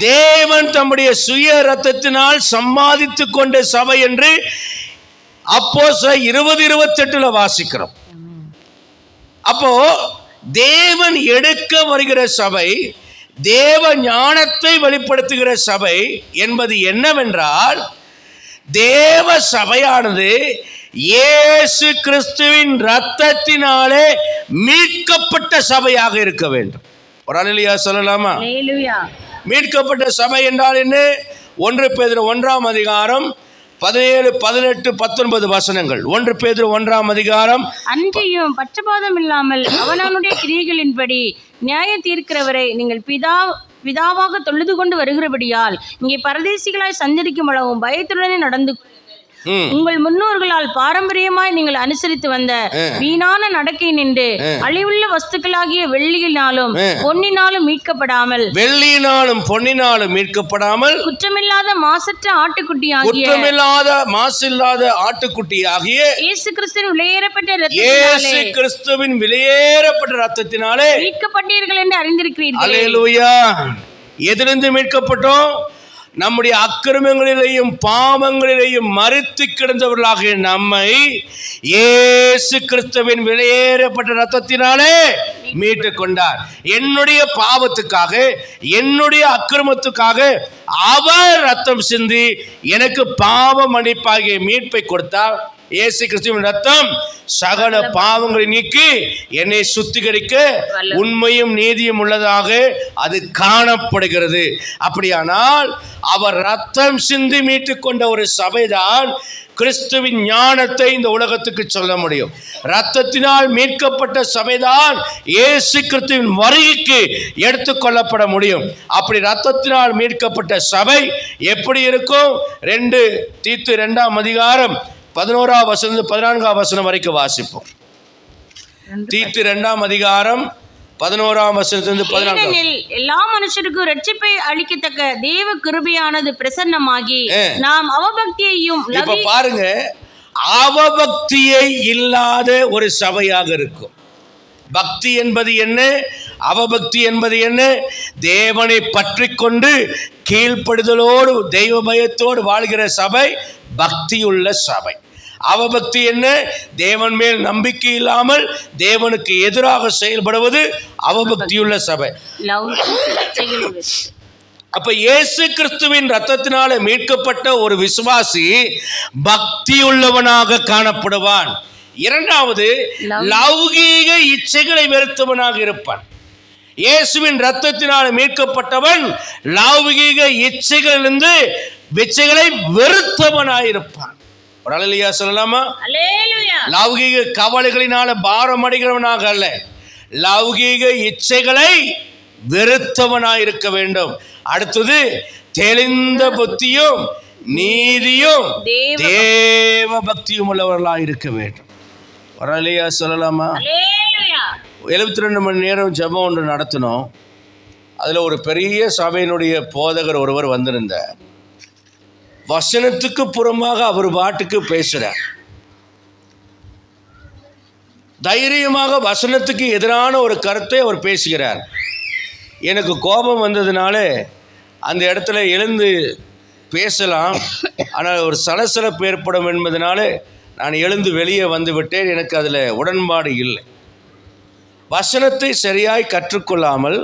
தேவன் தம்முடைய சுய இரத்தத்தினால் சம்பாதித்து கொண்ட சபை என்று அப்போஸ்தலர் 20:28 வாசிக்கிறோம். அப்போ தேவன் எடுக்க வருகிற சபை, தேவ ஞானத்தை வெளிப்படுத்துகிற சபை என்பது என்னவென்றால், தேவ சபையானது இயேசு கிறிஸ்துவின் இரத்தத்தினாலே மீட்கப்பட்ட சபையாக இருக்க வேண்டும். ஒரு அல்லேலூயா சொல்லலாமா? மீட்கப்பட்ட சபை என்றால் என்ன? 1 பேதுரு 1ஆம் அதிகாரம் 17, 18, 19 வசனங்கள். 1 பேதுரு 1ஆம் அதிகாரம். அன்றியும் பட்சபாதம் இல்லாமல் அவனவனுடைய கிரியைகளின்படி நியாயம் தீர்க்கிறவரை நீங்கள் பிதாவாக தொழுது கொண்டு வருகிறபடியால் இங்கே பரதேசிகளாய் சஞ்சரிக்கும் அளவும் பயத்துடனே நடந்து உங்கள் முன்னோர்களால் பாரம்பரியமாய் நீங்கள் அனுசரித்து வந்த வீணான நடக்கை நின்று அழிவுள்ள வஸ்துக்களாகிய வெள்ளியினாலும் பொன்னினாலும் மீட்கப்படாமல், வெள்ளியினாலும் பொன்னினாலும் மீட்கப்படாமல் குற்றமில்லாத மாசற்ற ஆட்டுக்குட்டியாகிய, குற்றமில்லாத மாசில்லாத ஆட்டுக்குட்டியாகிய இயேசு கிறிஸ்துவின் விலையேறப்பட்ட இயேசு கிறிஸ்துவின் விலையேறப்பட்ட இரத்தத்தினாலே மீட்கப்பட்டீர்கள் என்று அறிந்திருக்கிறீர்கள். அல்லேலூயா. எதிலிருந்து மீட்கப்பட்டோம்? நம்முடைய அக்கிரமங்களிலேயும் பாவங்களிலேயும் மரித்து கிடந்தவர்களாக நம்மை இயேசு கிறிஸ்துவின் விலையேறப்பட்ட இரத்தத்தினாலே மீட்டு கொண்டார். என்னுடைய பாவத்துக்காக, என்னுடைய அக்கிரமத்துக்காக அவர் ரத்தம் சிந்தி எனக்கு பாவ மன்னிப்பாகிய மீட்பை கொடுத்தார். இயேசு கிறிஸ்துவின் ரத்தம் சகல பாவங்களை நீக்கி என்னை சுத்திகரிக்க உண்மையும் நீதியும் உள்ளதாக அது காணப்படுகிறது. அப்படியானால் அவர் ரத்தம் சிந்தி மீட்டு கொண்ட ஒரு சபைதான் கிறிஸ்துவின் ஞானத்தை இந்த உலகத்துக்கு சொல்ல முடியும். இரத்தத்தினால் மீட்கப்பட்ட சபைதான் இயேசு கிறிஸ்துவின் வருகைக்கு எடுத்துக்கொள்ளப்பட முடியும். அப்படி இரத்தத்தினால் மீட்கப்பட்ட சபை எப்படி இருக்கும்? 2 தீத்து 2ஆம் அதிகாரம் 11ஆம் வசனம் 14ஆம் வசனம் வரைக்கும் வாசிப்போம். தீத்து 2ஆம் அதிகாரம் 11ஆம் வசனத்திலிருந்து 14. எல்லா மனுஷருக்கும் ரட்சிப்பை அளிக்கத்தக்க தேவ கிருபையானது பிரசன்னமாகி நாம் அவபக்தியையும். இப்ப பாருங்க, அவபக்தியை இல்லாத ஒரு சபையாக இருக்கும். பக்தி என்பது என்ன? அவபக்தி என்பது என்ன? தேவனை பற்றி கொண்டு கீழ்ப்படுதலோடு தெய்வ பயத்தோடு வாழ்கிற சபை பக்தியுள்ள சபை. அவபக்தி என்ன? தேவன் மேல் நம்பிக்கை இல்லாமல் தேவனுக்கு எதிராக செயல்படுவது அவபக்தியுள்ள சபை. அப்ப இயேசு கிறிஸ்துவின் ரத்தத்தினால மீட்கப்பட்ட ஒரு விசுவாசி பக்தியுள்ளவனாக காணப்படுவான். இரண்டாவது, லௌகீக இச்சைகளை வெறுத்தவனாக இருப்பான். இயேசுவின் ரத்தத்தினால் மீட்கப்பட்டவன் லௌகீக இச்சைகளிலிருந்து இச்சைகளை வெறுத்தவனாயிருப்பான். ஒரு அல்லேலூயா சொல்லலாமா? லௌகீக கவலைகளினால பாரம் அடைகிறவனாக அல்ல, லௌகீக இச்சைகளை வெறுத்தவனாய் இருக்க வேண்டும். அடுத்தது, தெளிந்த புத்தியும் நீதியும் தேவ பக்தியும் உள்ளவர்களாக இருக்க வேண்டும். வரலையா சொல்லலாமா? 72 மணி நேரம் ஜெபம் ஒன்று நடத்தினோம். அதில் ஒரு பெரிய சபையினுடைய போதகர் ஒருவர் வந்திருந்தார். வசனத்துக்கு புறமாக அவர் பாட்டுக்கு பேசுகிறார். தைரியமாக வசனத்துக்கு எதிரான ஒரு கருத்தை அவர் பேசுகிறார். எனக்கு கோபம் வந்ததுனால அந்த இடத்துல எழுந்து பேசலாம், ஆனால் ஒரு சலசலப்பு ஏற்படும் என்பதனால நான் எழுந்து வெளியே வந்து விட்டேன். எனக்கு அதில் உடன்பாடு இல்லை. வசனத்தை சரியாய் கற்றுக்கொள்ளாமல்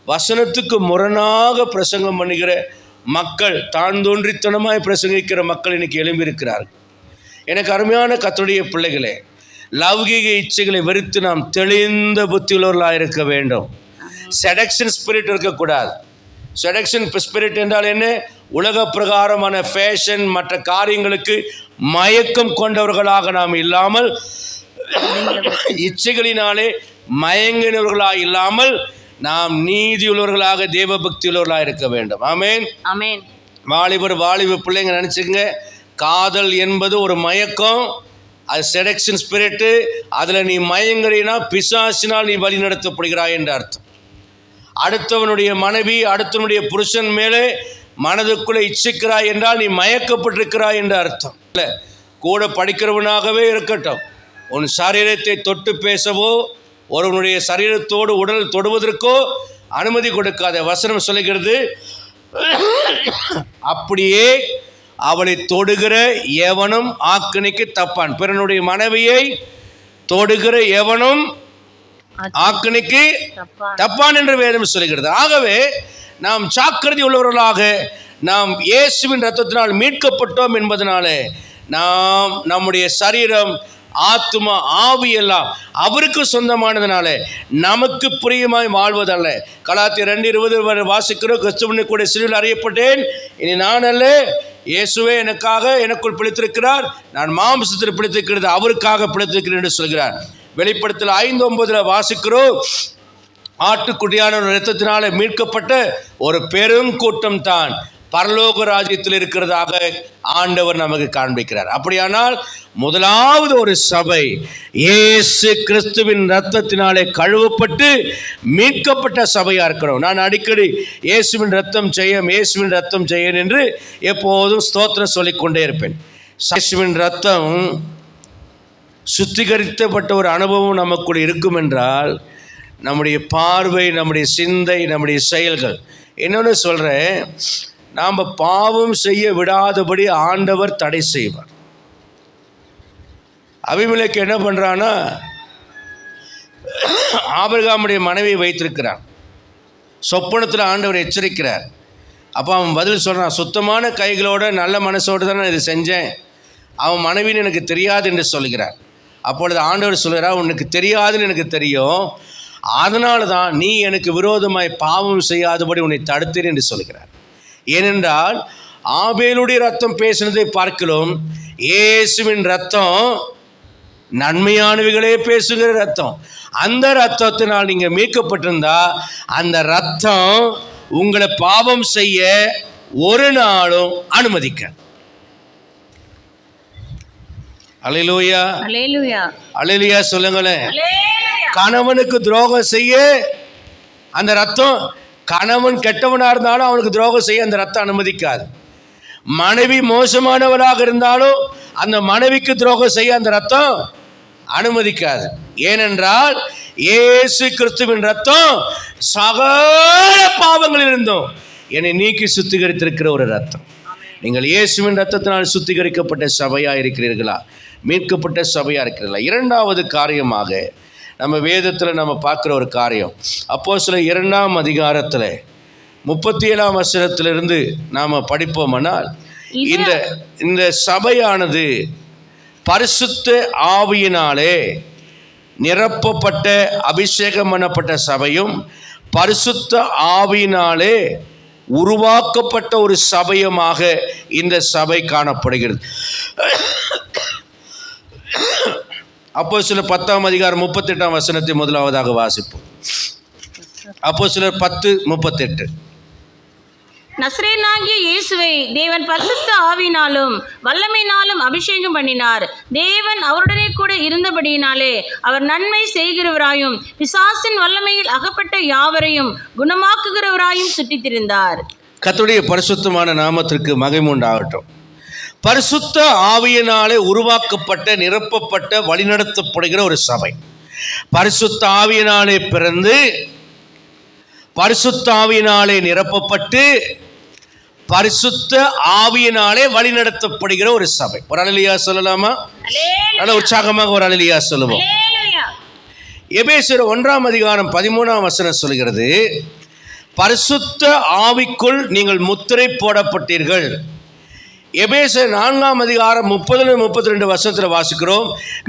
வசனத்துக்கு முரணாக பிரசங்கம் பண்ணுகிற மக்கள், தான் தோன்றித்தனமாய் பிரசங்கிக்கிற மக்கள் இன்னைக்கு எழும்பியிருக்கிறார்கள். எனக்கு அருமையான கர்த்தருடைய பிள்ளைகளே, லௌகீக இச்சைகளை வெறுத்து நாம் தெளிந்த புத்தியுள்ளவர்களாக இருக்க வேண்டும். செடக்ஷன் ஸ்பிரிட் இருக்கக்கூடாது. செடக்ஷன் ஸ்பிரிட் என்றால் என்ன? உலக பிரகாரமான ஃபேஷன் மற்ற காரியங்களுக்கு மயக்கம் கொண்டவர்களாக நாம் இல்லாமல், இச்சைகளினாலே மயங்கினவர்களாக இல்லாமல் நாம் நீதியுள்ளவர்களாக தேவ பக்தியுள்ளவர்களாக இருக்க வேண்டும். ஆமேன், ஆமேன். வாலிப பிள்ளைங்க நினச்சிங்க, காதல் என்பது ஒரு மயக்கம், அது செடக்ஷன் ஸ்பிரிட்டு. அதில் நீ மயங்குறீனா பிசாசினால் நீ வழி நடத்தப்படுகிறாய் என்ற அர்த்தம். அடுத்தவனுடைய மனைவி, அடுத்தவனுடைய புருஷன் மேலே மனதுக்குள்ளே இச்சிக்கிறாய் என்றால் நீ மயக்கப்பட்டிருக்கிறாய் என்ற அர்த்தம். இல்லை, கூட படிக்கிறவனாகவே இருக்கட்டும், உன் சரீரத்தை தொட்டு பேசவோ ஒருவனுடைய சரீரத்தோடு உடல் தொடுவதற்கோ அனுமதி கொடுக்காத. வசனம் சொல்லுகிறது, அப்படியே அவளை தொடுகிற எவனும் ஆக்கினைக்கு தப்பான். பிறனுடைய மனைவியை தொடுகிற எவனும் ஆக்கினைக்கு தப்பான் என்று வேதம் சொல்லுகிறது. ஆகவே நாம் ஜாக்கிரதை உள்ளவர்களாக, நாம் இயேசுவின் இரத்தத்தினால் மீட்கப்பட்டோம் என்பதனாலே நாம் நம்முடைய சரீரம், ஆத்துமா, ஆவி எல்லாம் அவருக்கு சொந்தமானதுனால நமக்கு பிரியமாய் வாழ்வதல்ல. கலாத்தியர் 2:20 வாசிக்கிறோம், கிறிஸ்துவினை கூட சிலுவையில் அறையப்பட்டேன், இனி நான் அல்ல, இயேசுவே எனக்குள் பிழைத்திருக்கிறார், நான் மாம்சத்தில் பிழைத்திருக்கிறது அவருக்காக பிழைத்திருக்கிறேன் என்று சொல்கிறார். வெளிப்படுத்தல் 5:9 வாசிக்கிறோம், ஆட்டுக்குட்டியான இரத்தத்தினால மீட்கப்பட்ட ஒரு பெரும் கூட்டம் தான் பரலோக ராஜ்யத்தில் இருக்கிறதாக ஆண்டவர் நமக்கு காண்பிக்கிறார். அப்படியானால் முதலாவது ஒரு சபை இயேசு கிறிஸ்துவின் இரத்தத்தினாலே கழுவப்பட்டு மீட்கப்பட்ட சபையா இருக்கிறோம். நான் அடிக்கடி இயேசுவின் இரத்தம் ஜெயம், இயேசுவின் இரத்தம் ஜெயம் என்று எப்போதும் ஸ்தோத்திரம் சொல்லிக்கொண்டே இருப்பேன். இயேசுவின் இரத்தம் சுத்திகரிக்கப்பட்ட ஒரு அனுபவம் நமக்குள் இருக்கும் என்றால் நம்முடைய பார்வை, நம்முடைய சிந்தை, நம்முடைய செயல்கள். இன்னொன்று சொல்கிறேன், நாம் பாவம் செய்ய விடாதபடி ஆண்டவர் தடை செய்வார். அபிமெலேக்கு என்ன பண்ணுறான்னா, ஆபிரகாமுடைய மனைவியை வைத்திருக்கிறான். சொப்பனத்தில் ஆண்டவர் எச்சரிக்கிறார். அப்போ அவன் பதில் சொல்கிறான், சுத்தமான கைகளோட நல்ல மனசோடு தான் நான் இதை செஞ்சேன், அவன் மனைவின்னு எனக்கு தெரியாது என்று சொல்கிறார். அப்பொழுது ஆண்டவர் சொல்கிறார், உனக்கு தெரியாதுன்னு எனக்கு தெரியும், அதனால தான் நீ எனக்கு விரோதமாய் பாவம் செய்யாதபடி உன்னை தடுத்தேன் என்று சொல்கிறார். ஏனென்றால் ஆபேலுடைய ரத்தம் பேசினதை பார்க்கலாம், இயேசுவின் ரத்தம் நன்மையானவைகளே பேசுகிற ரத்தம். அந்த ரத்தத்தினால் நீங்கள் மீட்கப்பட்டிருந்தா அந்த ரத்தம் உங்களை பாவம் செய்ய ஒரு நாளும் அனுமதிக்க. அல்லேலூயா, அல்லேலூயா, அல்லேலூயா சொல்லுங்களேன். கணவனுக்கு துரோகம் செய்ய அந்த ரத்தம், கணவன் கெட்டவனாக இருந்தாலும் அவனுக்கு துரோகம் செய்ய அந்த ரத்தம் அனுமதிக்காது. மனைவி மோசமானவராக இருந்தாலும் அந்த மனைவிக்கு துரோகம் செய்ய அந்த ரத்தம் அனுமதிக்காது. ஏனென்றால் இயேசு கிறிஸ்துவின் ரத்தம் சகல பாவங்களில் இருந்தும் என்னை நீக்கி சுத்திகரித்திருக்கிற ஒரு ரத்தம். நீங்கள் இயேசுவின் ரத்தத்தினால் சுத்திகரிக்கப்பட்ட சபையாக இருக்கிறீர்களா? மீட்கப்பட்ட சபையாக இருக்கிறீர்களா? இரண்டாவது காரியமாக நம்ம வேதத்தில் நம்ம பார்க்குற ஒரு காரியம், அப்போஸ்தலர் 2ஆம் அதிகாரத்தில் 37ஆம் வசனத்திலிருந்து நாம் படிப்போமானால், இந்த சபையானது பரிசுத்த ஆவியினாலே நிரப்பப்பட்ட, அபிஷேகம் பண்ணப்பட்ட சபையும் பரிசுத்த ஆவியினாலே உருவாக்கப்பட்ட ஒரு சபையுமாக இந்த சபை காணப்படுகிறது. அப்போஸ்தலர் 10ஆம் அதிகாரம் 38ஆம் வசனத்தை முதலாவதாக வாசிப்போம். அப்போஸ்தலர் 10:38. நசரேயனாகிய இயேசுவை தேவன் பரிசுத்த ஆவியினாலும் வல்லமையினாலும் அபிஷேகம் பண்ணினார். தேவன் அவருடனே கூட இருந்தபடியினாலே அவர் நன்மை செய்கிறவராயும் பிசாசின் வல்லமையில் அகப்பட்ட யாவரையும் குணமாக்குகிறவராயும் சுற்றித் திரிந்தார். கர்த்தருடைய பரிசுத்தமான நாமத்திற்கு மகிமை உண்டாகட்டும். பரிசுத்த ஆவியினாலே உருவாக்கப்பட்ட, நிரப்பப்பட்ட, வழிநடத்தப்படுகிற ஒரு சபை. பரிசுத்த ஆவியினாலே பிறந்து, பரிசுத்த ஆவியினாலே நிரப்பப்பட்டு, பரிசுத்த ஆவியினாலே வழிநடத்தப்படுகிற ஒரு சபை. ஒரு அல்லேலூயா சொல்லலாமா? நல்ல உற்சாகமாக ஒரு அல்லேலூயா சொல்லுவோம். எபேசியர் 1:13 சொல்கிறது, பரிசுத்த ஆவிக்குள் நீங்கள் முத்திரை போடப்பட்டீர்கள். எபேசியர் 4:30-32 வாசிக்கிறோம்,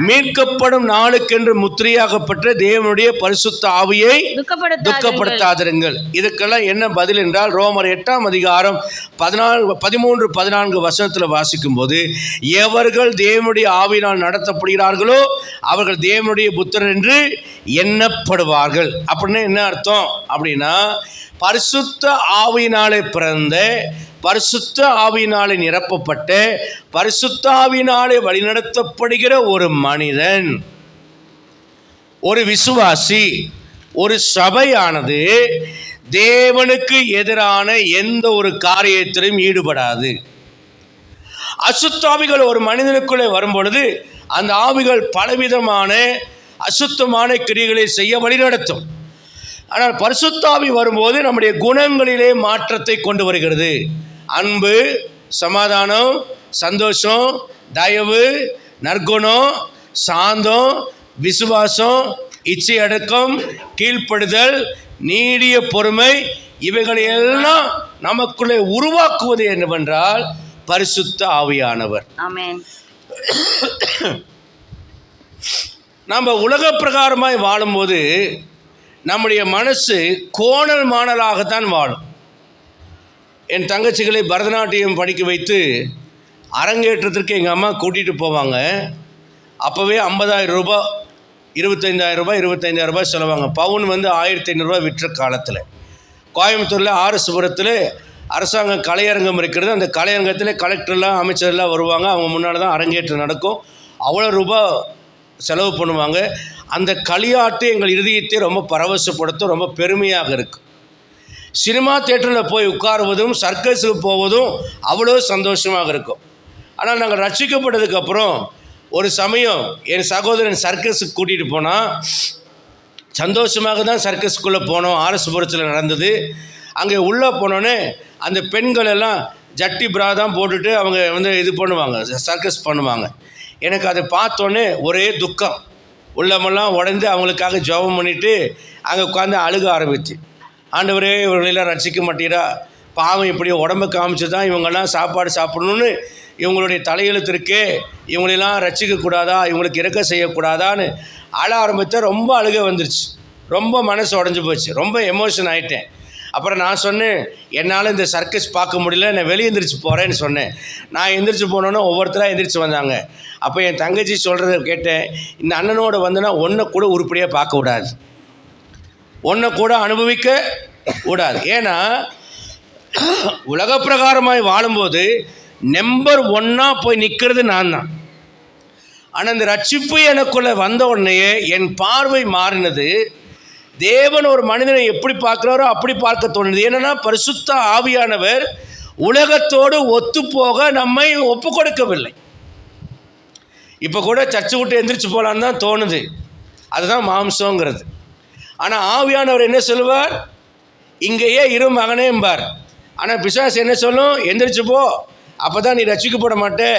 மீட்கப்படும் நாளுக்கென்று முத்திரையாகப்பட்ட தேவனுடைய பரிசுத்த ஆவியை துக்கப்படுத்தாதிருங்கள். இதுக்கெல்லாம் என்ன பதில் என்றால், ரோமர் 8:13-14 வாசிக்கும் போது, எவர்கள் தேவனுடைய ஆவியினால் நடத்தப்படுகிறார்களோ அவர்கள் தேவனுடைய புத்திரர் என்று எண்ணப்படுவார்கள். அப்படின்னு என்ன அர்த்தம் அப்படின்னா, பரிசுத்த ஆவியினாலே பிறந்த, பரிசுத்த ஆவியினாலே நிரப்பப்பட்ட, பரிசுத்த ஆவியினாலே வழிநடத்தப்படுகிற ஒரு மனிதன், ஒரு விசுவாசி, ஒரு சபையானது தேவனுக்கு எதிரான எந்த ஒரு காரியத்திலும் ஈடுபடாது. அசுத்த ஆவிகள் ஒரு மனிதனுக்குள்ளே வரும்பொழுது அந்த ஆவிகள் பலவிதமான அசுத்தமான கிரியைகளை செய்ய வழிநடத்தும். ஆனால் பரிசுத்த ஆவி வரும்போது நம்முடைய குணங்களிலே மாற்றத்தை கொண்டு வருகிறது. அன்பு, சமாதானம், சந்தோஷம், தயவு, நற்குணம், சாந்தம், விசுவாசம், இச்சை அடக்கம், கீழ்ப்படுதல், நீடிய பொறுமை, இவைகளை எல்லாம் நமக்குள்ளே உருவாக்குவது என்னவென்றால் பரிசுத்த ஆவியானவர். ஆமென். நம்ம உலக பிரகாரமாய் வாழும்போது நம்முடைய மனசு கோணல் மாணலாகத்தான் வாழும். என் தங்கச்சிகளை பரதநாட்டியம் படிக்க வைத்து அரங்கேற்றத்திற்கு எங்கள் அம்மா கூட்டிகிட்டு போவாங்க. அப்போவே 50,000 ரூபாய், 25,000 ரூபாய், 25,000 ரூபாய் செலவாங்க. பவுன் 1,500 ரூபாய் விற்ற காலத்தில் கோயம்புத்தூரில் ஆர்எஸ்புரத்தில் அரசாங்க கலையரங்கம் இருக்கிறது. அந்த கலையரங்கத்தில் கலெக்டர்லாம், அமைச்சர்லாம் வருவாங்க. அவங்க முன்னால் தான் அரங்கேற்றம் நடக்கும். அவ்வளோ ரூபாய் செலவு பண்ணுவாங்க. அந்த களியாட்டு எங்கள் இருதயத்தை ரொம்ப பரவசப்படுத்தும், ரொம்ப பெருமையாக இருக்கும். சினிமா தியேட்டரில் போய் உட்காருவதும், சர்க்கஸுக்கு போவதும் அவ்வளோ சந்தோஷமாக இருக்கும். ஆனால் நாங்கள் ரட்சிக்கப்பட்டதுக்கப்புறம் ஒரு சமயம் என் சகோதரன் சர்க்கஸுக்கு கூட்டிகிட்டு போனால், சந்தோஷமாக தான் சர்க்கஸுக்குள்ளே போனோம். ஆர்எஸ்புரத்தில் நடந்தது. அங்கே உள்ளே போனோன்னே அந்த பெண்கள் எல்லாம் ஜட்டி பிரா தான் போட்டுட்டு அவங்க இது பண்ணுவாங்க, சர்க்கஸ் பண்ணுவாங்க. எனக்கு அதை பார்த்தோன்னே ஒரே துக்கம், உள்ளமெல்லாம் உடஞ்சி அவங்களுக்காக ஜெபம் பண்ணிவிட்டு அங்கே உட்காந்து அழுக ஆரம்பிச்சு, ஆண்டவரே இவங்களெல்லாம் ரட்சிக்க மாட்டீரா, பாவம் இப்படி உடம்பை காமிச்சு தான் இவங்கெல்லாம் சாப்பாடு சாப்பிடணுன்னு இவங்களுடைய தலையெழுத்து இருக்கே, இவங்களெல்லாம் ரட்சிக்கக்கூடாதா, இவங்களுக்கு இறக்க செய்யக்கூடாதான்னு அழ ஆரம்பித்தா ரொம்ப அழுக வந்துருச்சு. ரொம்ப மனசு உடஞ்சி போச்சு. ரொம்ப எமோஷன் ஆகிட்டேன். அப்புறம் நான் சொன்னேன், என்னால் இந்த சர்க்கஸ் பார்க்க முடியல, நான் வெளியே எந்திரிச்சு போகிறேன்னு சொன்னேன். நான் எந்திரிச்சு போனோன்னே ஒவ்வொருத்தராக எந்திரிச்சு வந்தாங்க. அப்போ என் தங்கச்சி சொல்கிறத கேட்டேன், இந்த அண்ணனோட வந்துன்னா ஒன்றை கூட உருப்படியாக பார்க்க கூடாது, ஒன்றை கூட அனுபவிக்க கூடாது. ஏன்னா உலக பிரகாரமாய் வாழும்போது நம்பர் 1 போய் நிற்கிறது நான் தான். ஆனால் இந்த ரட்சிப்பு எனக்குள்ளே வந்த உடனேயே என் பார்வை மாறினது. தேவன் ஒரு மனிதனை எப்படி பார்க்குறாரோ அப்படி பார்க்க தோணுது. ஏன்னா பரிசுத்த ஆவியானவர் உலகத்தோடு ஒத்துப்போக நம்மை ஒப்பு கொடுக்கவில்லை. இப்போ கூட சர்ச்சை விட்டு எந்திரிச்சு போகலான்னு தான் தோணுது. அதுதான் மாம்சங்கிறது. ஆனால் ஆவியானவர் என்ன சொல்லுவார், இங்கேயே இரு மகனேம்பார். ஆனால் பிசாசு என்ன சொல்லும், எந்திரிச்சு போ, அப்போ தான் நீ ரட்சிக்கப்பட மாட்டே,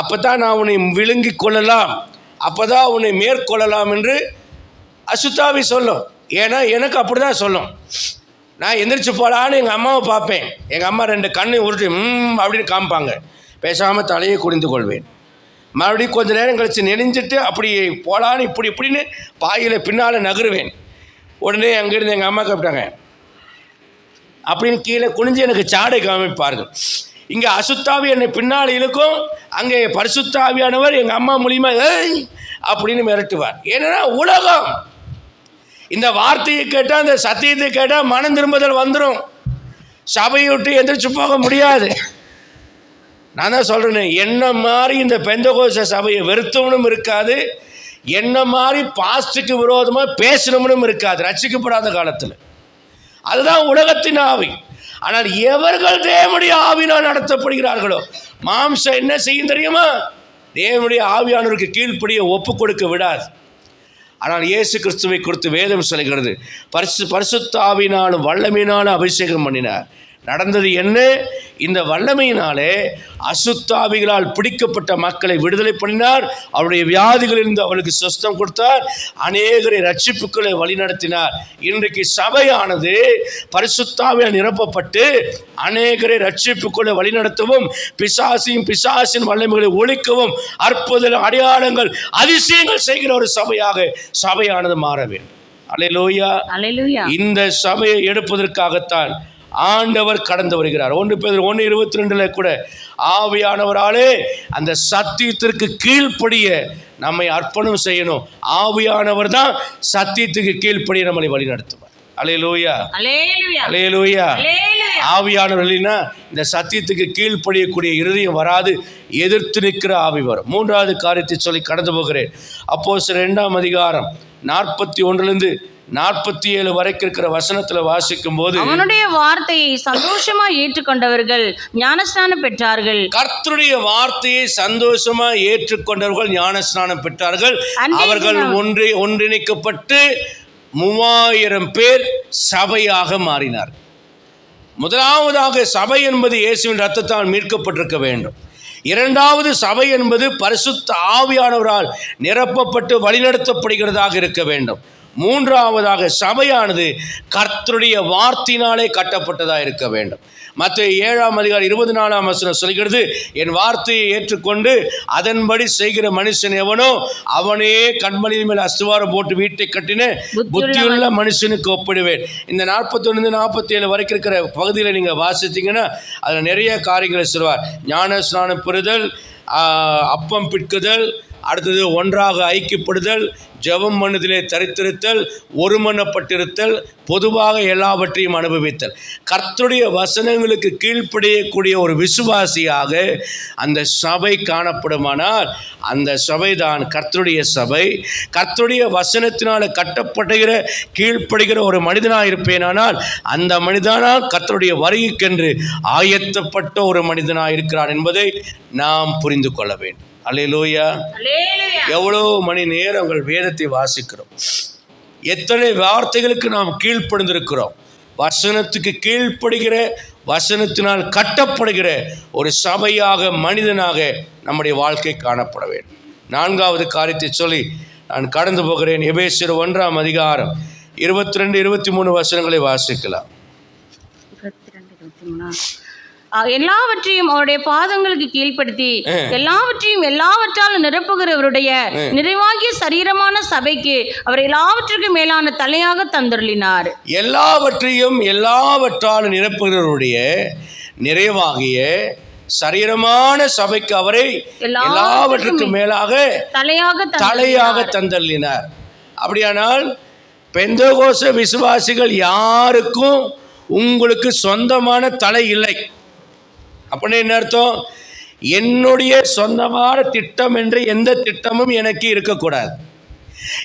அப்போ தான் நான் உன்னை விழுங்கி கொள்ளலாம், அப்போ தான் உன்னை மேற்கொள்ளலாம் என்று அசுத்தாவி சொல்லும். ஏன்னா எனக்கு அப்படி தான் சொல்லும். நான் எந்திரிச்சு போகலான்னு எங்கள் அம்மாவை பார்ப்பேன். எங்கள் அம்மா 2 கண்ணை உருட்டி அப்படின்னு காமிப்பாங்க. பேசாமல் தலையை குனிந்து கொள்வேன். மறுபடியும் கொஞ்சம் நேரம் கழித்து நெளிஞ்சிட்டு அப்படி போகலான்னு இப்படின்னு பாயில் பின்னால் நகருவேன். உடனே அங்கேருந்து எங்கள் அம்மா கேட்டாங்க அப்படின்னு கீழே குனிஞ்சு எனக்கு சாடை காமிப்பார்கள். இங்கே அசுத்தாவி என்னை பின்னால் இழுக்கும், அங்கே பரிசுத்தாவியானவர் எங்கள் அம்மா மூலியமா அப்படின்னு மிரட்டுவார். ஏன்னா உலகம் இந்த வார்த்தையை கேட்டால், இந்த சத்தியத்தை கேட்டால் மனம் திரும்புதல் வந்துடும். சபையை விட்டு எந்திரிச்சு போக முடியாது. நான் தான் சொல்கிறேனே, என்ன மாதிரி இந்த பெந்தகோஸ்தே சபையை வெறுத்தவனும் இருக்காது, என்ன மாதிரி பாஸ்டுக்கு விரோதமாக பேசணும்னும் இருக்காது ரட்சிக்கப்படாத காலத்தில். அதுதான் உலகத்தின் ஆவி. ஆனால் எவர்கள் தேவனுடைய ஆவினால் நடத்தப்படுகிறார்களோ, மாம்சம் என்ன செய்யும் தெரியுமா? தேவனுடைய ஆவியானவருக்கு கீழ்ப்படிய ஒப்பு கொடுக்க விடாது. ஆனால் இயேசு கிறிஸ்துவை குறித்து வேதம் சொல்கிறது, பரிசுத்த ஆவியினாலும் வல்லமையினாலும் அபிஷேகம் பண்ணினார். நடந்தது என்ன? இந்த வல்லமையினாலே அசுத்தாவிகளால் பிடிக்கப்பட்ட மக்களை விடுதலை பண்ணினார். அவருடைய வியாதிகளிலிருந்து அவளுக்கு சுஸ்தம் கொடுத்தார். அநேகரை ரட்சிப்புக்களை வழிநடத்தினார். இன்றைக்கு சபையானது பரிசுத்தாவியால் நிரப்பப்பட்டு அநேகரை ரட்சிப்புக்களை வழிநடத்தவும், பிசாசின் வல்லமைகளை ஒழிக்கவும், அற்புத அடையாளங்கள் அதிசயங்கள் செய்கிற ஒரு சபையானது மாற வேண்டும். அல்லேலூயா. இந்த சபையை எடுப்பதற்காகத்தான் ஆண்டவர் கடந்து வருகிறார். 1 பேதுரு 1:22 கூட ஆவியானவராலே அந்த சத்தியத்திற்கு கீழ்ப்படிய நம்மை அர்ப்பணம் செய்யணும். ஆவியானவர் தான் சத்தியத்துக்கு கீழ்ப்படிய நம்மளை வழி நடத்துவார். அல்லேலூயா, அல்லேலூயா. ஆவியானவர் இல்லைன்னா இந்த சத்தியத்துக்கு கீழ்ப்படியக்கூடிய இருதயம் வராது, எதிர்த்து நிற்கிற ஆவி வரும். 3வது காரியத்தை சொல்லி கடந்து போகிறேன். அப்போஸ்தலர் 2ஆம் அதிகாரம் 41 47 வரைக்கும் இருக்கிற வசனத்தில் வாசிக்கும் போது, அவனுடைய வார்த்தையை சந்தோஷமா ஏற்றுக்கொண்டவர்கள் ஞானஸ்நானம் பெற்றார்கள். கர்த்தருடைய வார்த்தையை சந்தோஷமா ஏற்றுக்கொண்டவர்கள் ஞானஸ்நானம் பெற்றார்கள். அவர்கள் ஒன்றிணைக்கப்பட்டு 3000 பேர் சபையாக மாறினார். முதலாவதாக சபை என்பது இயேசுவின் இரத்தத்தால் மீட்கப்பட்டிருக்க வேண்டும். இரண்டாவது சபை என்பது பரிசுத்த ஆவியானவரால் நிரப்பப்பட்டு வழிநடத்தப்படுகிறதாக இருக்க வேண்டும். மூன்றாவதாக சபையானது கர்த்தருடைய வார்த்தையினாலே கட்டப்பட்டதாக இருக்க வேண்டும். மத்தேயு 7ஆம் அதிகாரம் 24ஆம் வசனம் சொல்கிறது, என் வார்த்தையை ஏற்றுக்கொண்டு அதன்படி செய்கிற மனுஷன் எவனோ அவனே கண்மணியின் மேல் அஸ்திவாரம் போட்டு வீட்டை கட்டின புத்தியுள்ள மனுஷனுக்கு ஒப்பிடுவேன். இந்த 41-47 வரைக்கும் இருக்கிற பகுதியில் நீங்கள் வாசித்தீங்கன்னா அதில் நிறைய காரியங்களை சொல்வார். ஞான ஸ்நானம் பெறுதல், அப்பம் பிட்குதல், அடுத்தது ஒன்றாக ஐக்கியப்படுதல், ஜெபம் பண்ணுதலே தரித்திருத்தல், ஒருமனப்பட்டிருத்தல், பொதுவாக எல்லாவற்றையும் அனுபவித்தல். கர்த்தருடைய வசனங்களுக்கு கீழ்ப்படியக்கூடிய ஒரு விசுவாசியாக அந்த சபை காணப்படுமானால் அந்த சபைதான் கர்த்தருடைய சபை. கர்த்தருடைய வசனத்தினால் கட்டப்படுகிற கீழ்ப்படுகிற ஒரு மனிதனாக இருப்பேனானால் அந்த மனிதனால் கர்த்தருடைய வருகைக்கென்று ஆயத்தப்பட்ட ஒரு மனிதனாக இருக்கிறார் என்பதை நாம் புரிந்து கொள்ள வேண்டும். அல்லேலூயா. எவ்வளோ மணி நேரங்கள் வேதத்தை வாசிக்கிறோம், எத்தனை வார்த்தைகளுக்கு நாம் கீழ்ப்படிந்திருக்கிறோம். வசனத்துக்கு கீழ்ப்படுகிற, வசனத்தினால் கட்டப்படுகிற ஒரு சபையாக, மனிதனாக நம்முடைய வாழ்க்கை காணப்பட வேண்டும். 4வது காரியத்தை சொல்லி நான் கடந்து போகிறேன். எபேசியர் 1ஆம் அதிகாரம் 22-23 வசனங்களை வாசிக்கலாம். 22-23 எல்லாவற்றையும் அவருடைய பாதங்களுக்கு கீழ்ப்படுத்தி எல்லாவற்றையும் எல்லாவற்றாலும் நிரப்புகிறவருடைய நிறைவாகிய சரீரமான சபைக்கு அவர் எல்லாவற்றுக்கும் மேலான தலையாக தந்தருளினார். எல்லாவற்றையும் எல்லாவற்றாலும் நிரப்புகிறவருடைய நிறைவாகிய சரீரமான சபைக்கு அவரை எல்லாவற்றுக்கும் மேலாக தலையாக தந்தருளினார். அப்படியானால் பெந்தகோஸ்தே விசுவாசிகள் யாருக்கும் உங்களுக்கு சொந்தமான தலை இல்லை. அப்படின்னு என்ன அர்த்தம்? என்னுடைய சொந்தமான திட்டம் என்று எந்த திட்டமும் எனக்கு இருக்கக்கூடாது.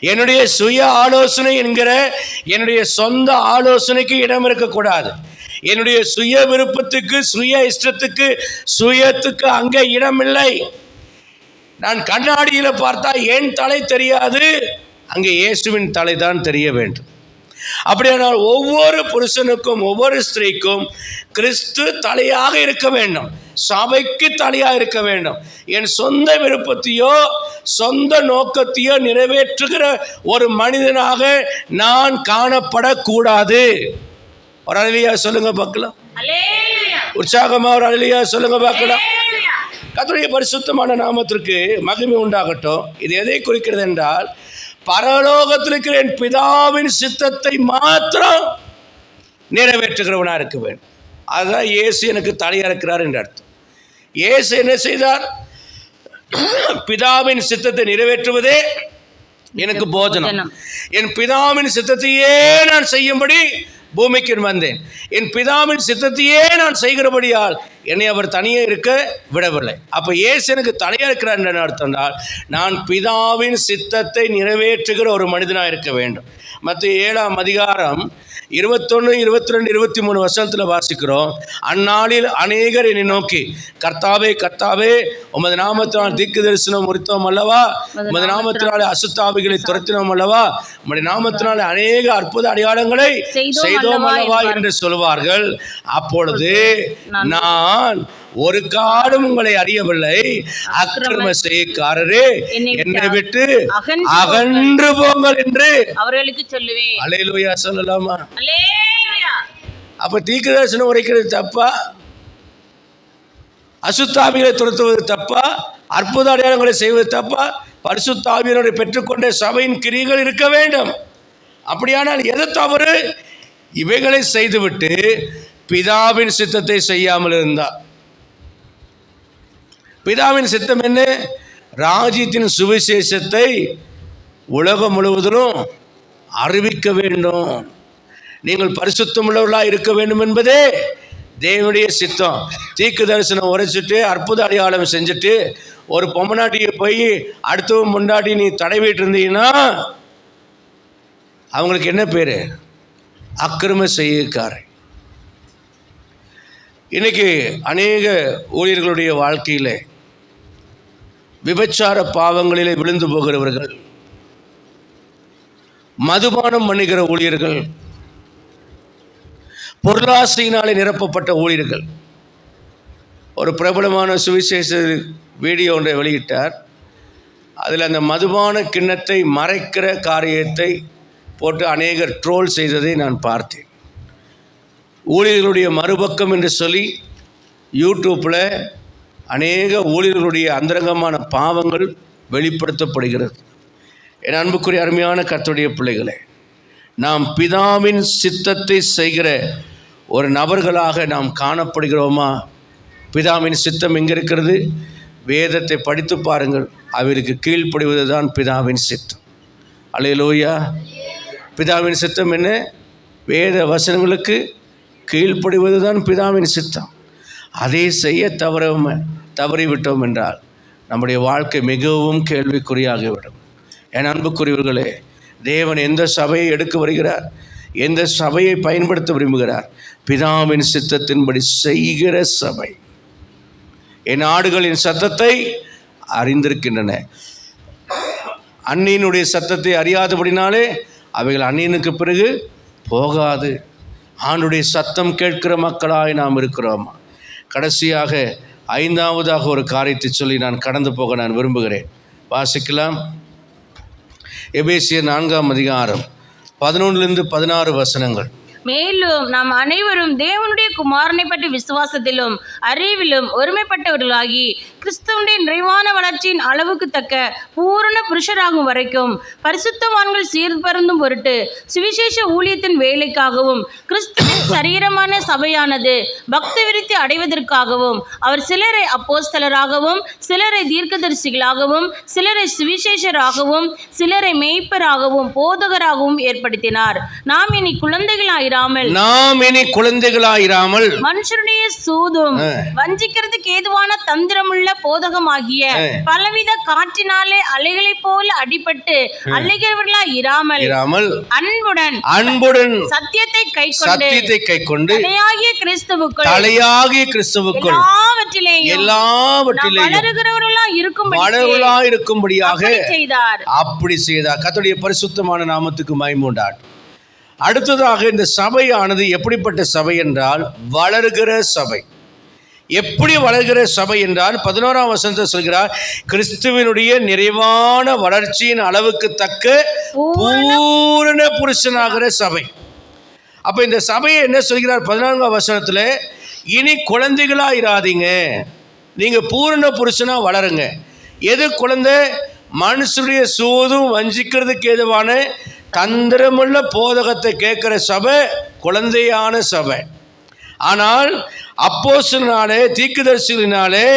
என்னுடைய சுய ஆலோசனை என்கிற என்னுடைய சொந்த ஆலோசனைக்கு இடம் இருக்கக்கூடாது. என்னுடைய சுய விருப்பத்துக்கு, சுய இஷ்டத்துக்கு, சுயத்துக்கு அங்கே இடமில்லை. நான் கண்ணாடியில் பார்த்தா என் தலை தெரியாது, அங்கே இயேசுவின் தலை தான் தெரிய வேண்டும். அப்படியானால் ஒவ்வொரு புருஷனுக்கும் ஒவ்வொரு ஸ்திரீக்கும் கிறிஸ்து தலையாக இருக்க வேண்டும், சபைக்கு தலையாக இருக்க வேண்டும். என் சொந்த விருப்பத்தையோ சொந்த நோக்கத்தையோ நிறைவேற்றுகிற ஒரு மனிதனாக நான் காணப்படக்கூடாது. ஒரு அல்லேலூயா சொல்லுங்க பார்க்கலாம். உற்சாகமா ஒரு அல்லேலூயா சொல்லுங்க பார்க்கலாம். கர்த்தருடைய பரிசுத்தமான நாமத்திற்கு மகிமை உண்டாகட்டும். இது எதை குறிக்கிறது என்றால், பரலோகத்தில் இருக்கிற என் பிதாவின் சித்தத்தை மாத்திரம் நிறைவேற்றுகிறவனாக இருக்க வேண்டும். அதுதான் இயேசு எனக்கு தலையாக இருக்கிறார் என்ற அர்த்தம். இயேசு என்ன செய்தார்? பிதாவின் சித்தத்தை நிறைவேற்றுவதே எனக்கு போஜனம். என் பிதாவின் சித்தத்தையே நான் செய்யும்படி பூமிக்கு வந்தேன், என் பிதாவின் சித்தத்தையே நான் செய்கிறபடியால் என்னை அவர் தனியே இருக்க விடவில்லை. அப்போ இயேசு எனக்கு தனியாக இருக்கிறார் என்று அர்த்தம். நான் பிதாவின் சித்தத்தை நிறைவேற்றுகிற ஒரு மனிதனாக இருக்க வேண்டும். மத்திய 7ஆம் அதிகாரம் 21, 22, 23 வசனத்தில் வாசிக்கிறோம். அந்நாளில் அநேகர் என்னை நோக்கி, கர்த்தாவே கர்த்தாவே, உமது நாமத்தினால் தீர்க்க தரிசனம் உரைத்தோம் அல்லவா, உமது நாமத்தினாலே அசுத்தாவிகளை துரத்தினோம் அல்லவா, உம்முடைய நாமத்தினாலே அநேக அற்புத அடையாளங்களை செய்தோம் அல்லவா என்று சொல்வார்கள். அப்பொழுது நான் ஒரு காலம் உங்களை அறியவில்லை, அக்கிரம செய்யக்காரரே, என்னை விட்டு அகன்று போங்கள் என்று அவர்களுக்கு சொல்லுவேன். அல்லேலூயா சொல்லலாமா? அல்லேலூயா. அப்ப தீர்க்கதரிசனம் உரைக்கிறது தப்பா? அசுத்தாவிகளை துரத்துவது தப்பா? அற்புத அடையாளங்களை செய்வது தப்பா? பரிசுத்த ஆவியானவரை பெற்றுக்கொண்ட சபையின் கிரியைகள் இருக்க வேண்டும். அப்படியானால் எது தவறு? இவைகளை செய்துவிட்டு பிதாவின் சித்தத்தை செய்யாமல் இருந்தார். பிதாவின் சித்தம் என்ன? ராஜ்யத்தின் சுவிசேஷத்தை உலகம் முழுவதிலும் அறிவிக்க வேண்டும். நீங்கள் பரிசுத்தமுள்ளவர்களாக இருக்க வேண்டும் என்பதே தேவனுடைய சித்தம். தீர்க்க தரிசனம் உரைச்சிட்டு அற்புத அடையாளம் செஞ்சுட்டு ஒரு பொம்மநாட்டியை போய் அடுத்தவன் முன்னாடி நீ தடவிட்டு இருந்தீங்கன்னா அவங்களுக்கு என்ன பேர்? அக்கிரம செய்யக்காரன். இன்னைக்கு அநேக ஊழியர்களுடைய வாழ்க்கையில் விபச்சார பாவங்களிலே விழுந்து போகிறவர்கள், மதுபானம் பண்ணுகிற ஊழியர்கள், பொருளாசையினாலே நிரப்பப்பட்ட ஊழியர்கள். ஒரு பிரபலமான சுவிசேஷ வீடியோ ஒன்றை வெளியிட்டார். அதில் அந்த மதுபான கிண்ணத்தை மறைக்கிற காரியத்தை போட்டு அநேகர் ட்ரோல் செய்ததை நான் பார்த்தேன். ஊழியர்களுடைய மறுபக்கம் என்று சொல்லி யூடியூப்பில் அநேக ஊழியர்களுடைய அந்தரங்கமான பாவங்கள் வெளிப்படுத்தப்படுகிறது. என் அன்புக்குரிய அருமையான கர்த்தருடைய பிள்ளைகளே, நாம் பிதாவின் சித்தத்தை செய்கிற ஒரு நபர்களாக நாம் காணப்படுகிறோமா? பிதாவின் சித்தம் எங்கே இருக்கிறது? வேதத்தை படித்து பாருங்கள். அவருக்கு கீழ்ப்படிவது தான் பிதாவின் சித்தம். அல்லேலூயா. பிதாவின் சித்தம் என்ன? வேத வசனங்களுக்கு கீழ்ப்படிவது தான் பிதாவின் சித்தம். அதை செய்ய தவறிவிட்டோம் என்றால் நம்முடைய வாழ்க்கை மிகவும் கேள்விக்குறியாகிவிடும். என் அன்புக்குரியவர்களே, தேவன் எந்த சபையை எடுக்க வருகிறார்? எந்த சபையை பயன்படுத்த விரும்புகிறார்? பிதாவின் சித்தத்தின்படி செய்கிற சபை. என் ஆடுகளின் சத்தத்தை அறிந்திருக்கின்றன. அந்நியனுடைய சத்தத்தை அறியாதபடினாலே அவைகள் அந்நியனுக்கு பிறகு போகாது. ஆண்டுடைய சத்தம் கேட்கிற மக்களாய் நாம் இருக்கிறோம். கடைசியாக 5ஆவதாக ஒரு காரியத்தை சொல்லி நான் கடந்து போக நான் விரும்புகிறேன். வாசிக்கலாம். எபேசியர் 4ஆம் அதிகாரம் 11 - 16 வசனங்கள். மேலும் நாம் அனைவரும் தேவனுடைய குமாரனை பற்றி விசுவாசத்திலும் அறிவிலும் ஒருமைப்பட்டவர்களாகி கிறிஸ்துவனுடைய நிறைவான வளர்ச்சியின் அளவுக்கு தக்க பூரண புருஷராகும் வரைக்கும் பரிசுத்தவான்கள் சீர்பருந்தும் பொருட்டு சுவிசேஷ ஊழியத்தின் வேலைக்காகவும் கிறிஸ்துவின் சரீரமான சபையானது பக்தி விருத்தி அடைவதற்காகவும் அவர் சிலரை அப்போஸ்தலராகவும் சிலரை தீர்க்கதரிசிகளாகவும் சிலரை சுவிசேஷராகவும் சிலரை மேய்ப்பராகவும் போதகராகவும் ஏற்படுத்தினார். நாம் இனி குழந்தைகளாயிராமல் மனுஷருடைய சூதும் வஞ்சிக்கிறதுக்கு ஏதுவான தந்திரமுள்ள போதகமாகிய பலவித காற்றினாலே அலைகளைப் போல அடிபட்டு அலைகிறவர்களாய் இராமல் அன்புடன் சத்தியத்தை கைக்கொண்டு தலையாகிய கிறிஸ்துவுக்குள் எல்லாவற்றிலேயும் வளருகிறவர்களாய் இருக்கும்படியாக அப்படி செய்தார். கர்த்தருடைய பரிசுத்தமான நாமத்துக்கு மகிமை உண்டாகட்டும். அடுத்ததாக இந்த சபையானது எப்படிப்பட்ட சபை என்றால் வளர்கிற சபை. எப்படி வளர்கிற சபை என்றால் 11ஆம் வசனத்தை சொல்கிறார், கிறிஸ்துவினுடைய நிறைவான வளர்ச்சியின் அளவுக்கு தக்க பூரண புருஷனாகிற சபை. அப்போ இந்த சபையை என்ன சொல்கிறார் 14ஆம் வசனத்தில்? இனி குழந்தைகளாக இராதீங்க, நீங்கள் பூரண புருஷனாக வளருங்க. எது குழந்தை? மனுஷனுடைய சூதும் வஞ்சிக்கிறதுக்கு ஏதுவான தந்திரமுள்ள போதகத்தை கேட்கிற சபை குழந்தையான சபை. ஆனால் அப்போஸ்தலனாலே தீர்க்கதரிசிகளினாலே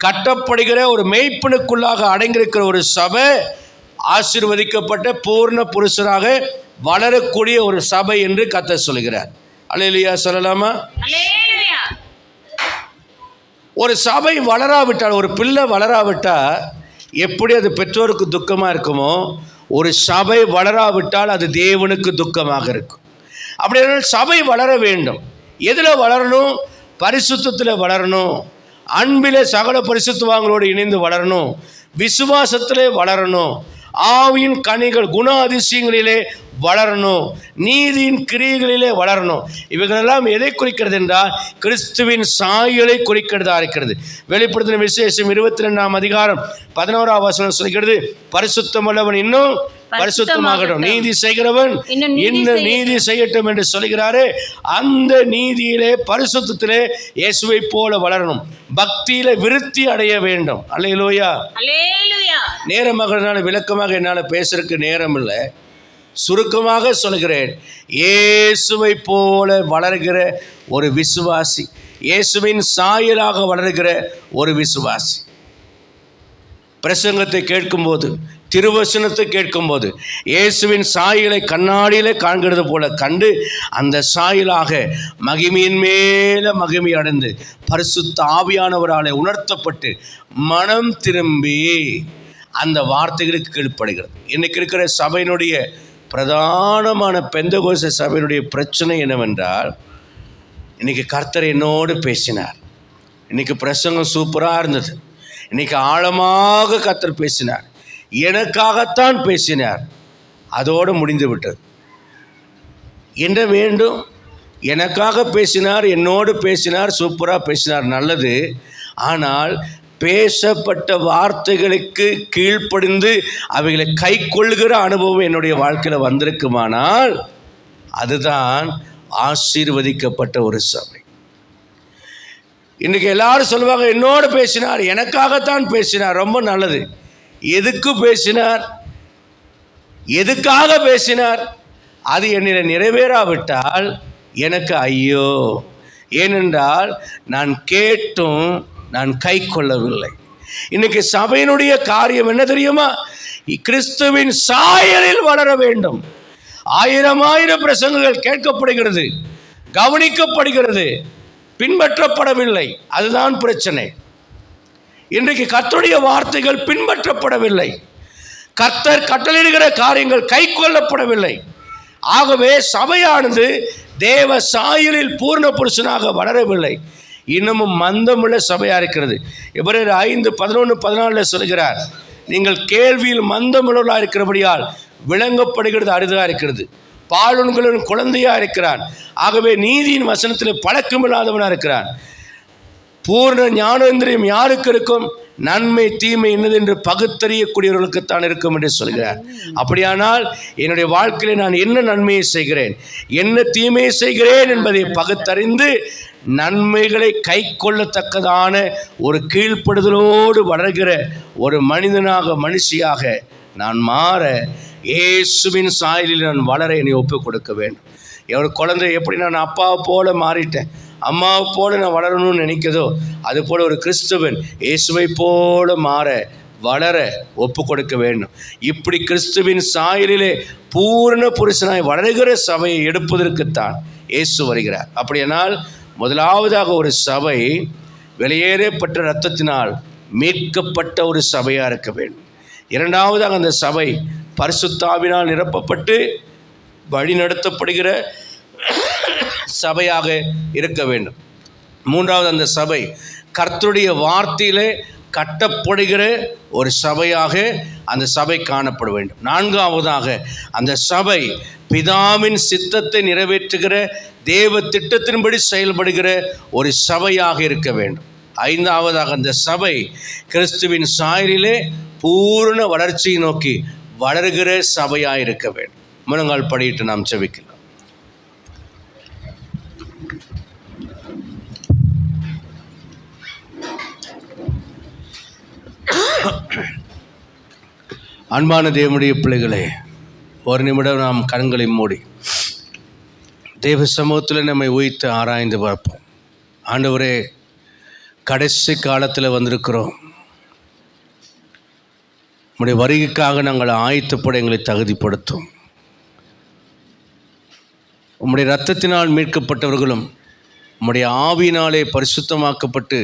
கட்டப்படுகிற ஒரு மெய்ப்பனுக்குள்ளாக அடங்கியிருக்கிற ஒரு சபை ஆசீர்வதிக்கப்பட்ட பூர்ண புருஷராக வளரக்கூடிய ஒரு சபை என்று கர்த்தர் சொல்கிறார். அல்லேலூயா சொல்லலாமா? அல்லேலூயா. ஒரு சபை வளராவிட்டால், ஒரு பிள்ளை வளராவிட்டால் எப்படி அது பெற்றோருக்கு துக்கமாக இருக்குமோ, ஒரு சபை வளராவிட்டால் அது தேவனுக்கு துக்கமாக இருக்கும். அப்படின்னா சபை வளர வேண்டும். எதில் வளரணும்? பரிசுத்தத்தில் வளரணும், அன்பில் சகல பரிசுத்தவான்களோடு இணைந்து வளரணும், விசுவாசத்திலே வளரணும், ஆவியின் கனிகள் குண அதிசயங்களிலே வளரணும், நீதியின் கிரியைகளிலே வளரணும். இவைகளெல்லாம் எதை குறிக்கிறது என்றால் கிறிஸ்துவின் சாயலை குறிக்கிறதா இருக்கிறது. வெளிப்படுத்தின விசேஷம் 22ஆம் அதிகாரம் 11ஆம் வசனம் சொல்கிறது, பரிசுத்தம் உள்ளவன் இன்னும் பரிசுத்தமாகட்டும், நீதி செய்கிறவன் இன்னும் நீதி செய்யட்டும் என்று சொல்கிறாரு. அந்த நீதியிலே பரிசுத்தத்திலே இயேசுவை போல வளரணும், பக்தியில விருத்தி அடைய வேண்டும். அல்லேலூயா. நேரமாக விளக்கமாக என்னால் பேசுறதுக்கு நேரம் இல்லை, சுருக்கமாக சொல்கிறேன். இயேசுவை போல வளர்கிற ஒரு விசுவாசி, இயேசுவின் சாயலாக வளர்கிற ஒரு விசுவாசி பிரசங்கத்தை கேட்கும்போது, திருவசனத்தை கேட்கும்போது இயேசுவின் சாயலை கண்ணாடியிலே காண்கிறது போல கண்டு அந்த சாயலாக மகிமையின் மேல மகிமை அடைந்து பரிசுத்த ஆவியானவராலே உணர்த்தப்பட்டு மனம் திரும்பி அந்த வார்த்தைகளுக்கு கீழ்ப்படுகிறது. இன்றைக்கு இருக்கிற சபையினுடைய பிரதானமான பெந்தகோஸ்தே சபையினுடைய பிரச்சனை என்னவென்றால், இன்றைக்கி கர்த்தர் என்னோடு பேசினார், இன்றைக்கி பிரசங்கம் சூப்பராக இருந்தது, இன்றைக்கி ஆழமாக கர்த்தர் பேசினார், எனக்காகத்தான் பேசினார், அதோடு முடிந்து விட்டது. என்ன வேண்டும்? எனக்காக பேசினார், என்னோடு பேசினார், சூப்பராக பேசினார், நல்லது. ஆனால் பேசப்பட்ட வார்த்தைகளுக்கு கீழ்ப்படிந்து அவைகளை கை கொள்ளுகிற அனுபவம் என்னுடைய வாழ்க்கையில் வந்திருக்குமானால் அதுதான் ஆசீர்வதிக்கப்பட்ட ஒரு சபை. இன்றைக்கி எல்லாரும் சொல்லுவாங்க, என்னோடு பேசினார், எனக்காகத்தான் பேசினார், ரொம்ப நல்லது. எதுக்கு பேசினார்? எதுக்காக பேசினார்? அது என்னிடம் நிறைவேறாவிட்டால் எனக்கு ஐயோ. ஏனென்றால் நான் கேட்டும் நான் கை கொள்ளவில்லை. இன்னைக்கு சபையினுடைய காரியம் என்ன தெரியுமா? கிறிஸ்துவின் சாயலில் வளர வேண்டும். ஆயிரம் பிரசங்கங்கள் கேட்கப்படுகிறது, கவனிக்கப்படுகிறது, பின்பற்றப்படவில்லை. அதுதான் பிரச்சனை. இன்றைக்கு கர்த்தருடைய வார்த்தைகள் பின்பற்றப்படவில்லை, கர்த்தர் கட்டளையிடுகிற காரியங்கள் கை கொள்ளப்படவில்லை. ஆகவே சபையானது தேவ சாயலில் பூர்ண புருஷனாக வளரவில்லை, இன்னமும் மந்தமுள்ள சபையாக இருக்கிறது. எபிரேயர் 5:11-14 சொல்கிறார், நீங்கள் கேள்வியில் மந்தமுள்ளவர்களாக இருக்கிறபடியால் விளங்கப்படுகிறது அரிதாக இருக்கிறது, பாலுண்களின் குழந்தையாக இருக்கிறான். ஆகவே நீதியின் வசனத்தில் பழக்கமில்லாதவனாக இருக்கிறான். பூர்ண ஞானேந்திரியம் யாருக்கு இருக்கும்? நன்மை தீமை என்னது என்று பகுத்தறியக்கூடியவர்களுக்குத்தான் இருக்கும் என்று சொல்கிறார். அப்படியானால் என்னுடைய வாழ்க்கையில் நான் என்ன நன்மையை செய்கிறேன், என்ன தீமையை செய்கிறேன் என்பதை பகுத்தறிந்து நன்மைகளை கை கொள்ளத்தக்கதான ஒரு கீழ்ப்படுதலோடு வளர்கிற ஒரு மனிதனாக மனுஷியாக நான் மாற இயேசுவின் சாயலில் நான் வளர என்னை ஒப்புக் கொடுக்க வேண்டும். ஒரு குழந்தை எப்படி நான் அப்பாவை போல மாறிட்டேன், அம்மாவை போல நான் வளரணும்னு நினைக்கிறதோ அதுபோல் ஒரு கிறிஸ்துவன் இயேசுவை போல மாற வளர ஒப்பு கொடுக்க வேண்டும். இப்படி கிறிஸ்துவின் சாயலிலே பூர்ண புருஷனாய் வளர்கிற சபையை எடுப்பதற்குத்தான் இயேசு வருகிறார். அப்படியானால் முதலாவதாக ஒரு சபை வெளியேறப்பட்ட இரத்தத்தினால் மீட்கப்பட்ட ஒரு சபையாக இருக்க வேண்டும். இரண்டாவதாக அந்த சபை பரிசுத்தாவினால் நிரப்பப்பட்டு வழிநடத்தப்படுகிற சபையாக இருக்க வேண்டும். மூன்றாவது அந்த சபை கர்த்தருடைய வார்த்தையிலே கட்டப்படுகிற ஒரு சபையாக அந்த சபை காணப்பட வேண்டும். நான்காவதாக அந்த சபை பிதாவின் சித்தத்தை நிறைவேற்றுகிற தேவ திட்டத்தின்படி செயல்படுகிற ஒரு சபையாக இருக்க வேண்டும். ஐந்தாவதாக அந்த சபை கிறிஸ்துவின் சாயலிலே பூர்ண வளர்ச்சியை நோக்கி வளர்கிற சபையாக இருக்க வேண்டும். முழங்கால் படியிட்டு நாம் ஜெபிக்கலாம். அன்பான தேவனுடைய பிள்ளைகளே, ஒரு நிமிடம் நாம் கண்களை மூடி தேவ சமூகத்தில் நம்மை உயிர்த்து ஆராய்ந்து பார்ப்போம். ஆண்டவரே, கடைசி காலத்தில் வந்திருக்கிறோம். உம்முடைய வருகைக்காக நாங்கள் ஆயத்தப்பட எங்களை தகுதிப்படுத்தும். உம்முடைய இரத்தத்தினால் மீட்கப்பட்டவர்களும் உம்முடைய ஆவியினாலே பரிசுத்தமாக்கப்பட்டு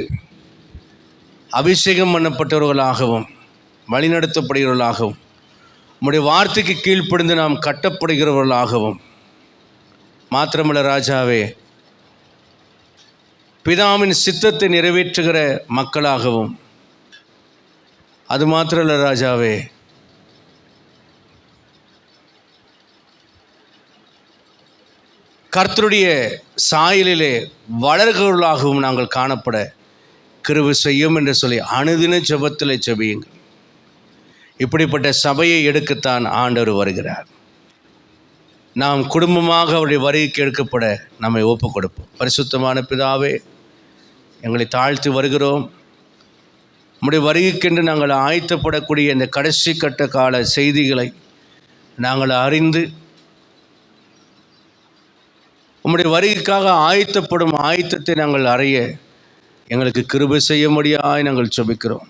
அபிஷேகம் பண்ணப்பட்டவர்களாகவும் வழிநடத்தப்படுகிறவர்களாகவும் உம்முடைய வார்த்தைக்கு கீழ்ப்படிந்து நாம் கட்டப்படுகிறவர்களாகவும் மாத்திரமல்ல ராஜாவே, பிதாவின் சித்தத்தை நிறைவேற்றுகிற மக்களாகவும், அது மாத்திரமல்ல ராஜாவே, கர்த்தருடைய சாயலிலே வளர்கிறவர்களாகவும் நாங்கள் காணப்பட கிருபை செய்யும் என்று சொல்லி அனுதின ஜெபத்தில் ஜெபியுங்கள். இப்படிப்பட்ட சபையை எடுக்கத்தான் ஆண்டவர் வருகிறார். நாம் குடும்பமாக அவருடைய வருகைக்கு எடுக்கப்பட நம்மை ஒப்புக் கொடுப்போம். பரிசுத்தமான பிதாவே, எங்களை தாழ்த்தி வருகிறோம். நம்முடைய வருகைக்கென்று நாங்கள் ஆயத்தப்படக்கூடிய இந்த கடைசி கட்ட கால செய்திகளை நாங்கள் அறிந்து உம்முடைய வருகைக்காக ஆயத்தப்படும் ஆயத்தத்தை நாங்கள் அறிய எங்களுக்கு கிருபை செய்ய முடியாய் நாங்கள் ஜெபிக்கிறோம்.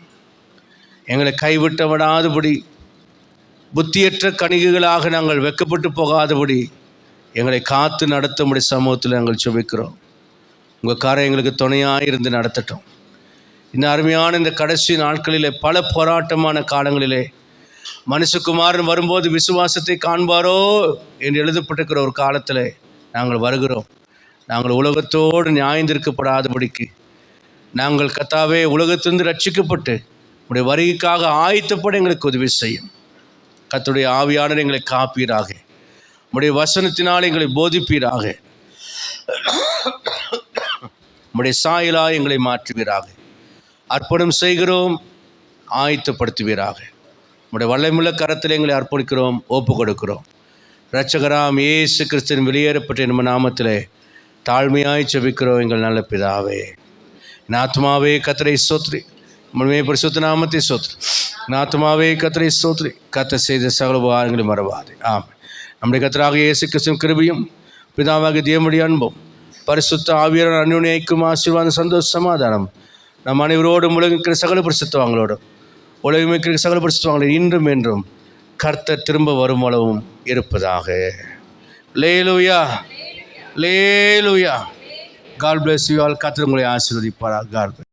எங்களை கைவிட்ட விடாதபடி, புத்தியற்ற கணிகைகளாக நாங்கள் வெக்கப்பட்டு போகாதபடி எங்களை காத்து நடத்த முடிய சமூகத்தில் நாங்கள் ஜெபிக்கிறோம். உங்கள் காரை எங்களுக்கு துணையாக இருந்து நடத்தட்டும். இந்த அருமையான இந்த கடைசி நாட்களிலே, பல போராட்டமான காலங்களிலே, மனுஷகுமாரன் வரும்போது விசுவாசத்தை காண்பாரோ என்று எழுதப்பட்டிருக்கிற ஒரு காலத்தில் நாங்கள் வருகிறோம். நாங்கள் உலகத்தோடு நியாயந்திருக்கப்படாதபடிக்கு நாங்கள் கர்த்தாவே உலகத்திலிருந்து ரட்சிக்கப்பட்டு உடைய வருகைக்காக ஆயத்தப்பட எங்களுக்கு உதவி செய்யும். கர்த்தருடைய ஆவியானவர் எங்களை காப்பீராக. உடைய வசனத்தினால் எங்களை போதிப்பீராக. உடைய சாயலாய் எங்களை மாற்றுவீராக. அர்ப்பணம் செய்கிறோம், ஆயத்தப்படுத்துவீராக. உடைய வல்லமையுள்ள கரத்தில் எங்களை அர்ப்பணிக்கிறோம், ஒப்பு கொடுக்கிறோம். இரட்சகராம் இயேசு கிறிஸ்துவின் வெளியேறப்பட்ட நம்ம நாமத்திலே தாழ்மையாய் ஜெபிக்கிறோம் எங்கள் நல்ல பிதாவே. என் ஆத்மாவே கர்த்தரை ஸ்தோத்திரி, உம்முடைய பரிசுத்த நாமத்தை ஸ்தோத்திரி. என் ஆத்மாவே கர்த்தரை ஸ்தோத்திரி, கர்த்தர் செய்த சகல உபகாரங்களை மறவாதே. ஆமென். நம்முடைய கர்த்தராக இயேசு கிறிஸ்துவின் கிருபையும் பிதாவாகிய தேவனுடைய அன்பும் பரிசுத்த ஆவியானவர் அன்யோன்ய ஐக்கியமும் ஆசீர்வாதம் சந்தோஷ சமாதானம் நம் அனைவரோடும் உலகிற்கிற சகல பரிசுத்தவான்களோடும் உலகமிக்கிற சகல பரிசுத்தவான்களோடும் இன்றும் என்றும் கர்த்தர் திரும்ப வரும் அளவும் இருப்பதாக. லேலூயா, லேலூயா. God bless you all. கர்த்தர் உங்களை ஆசீர்வதிப்பாராக. God bless.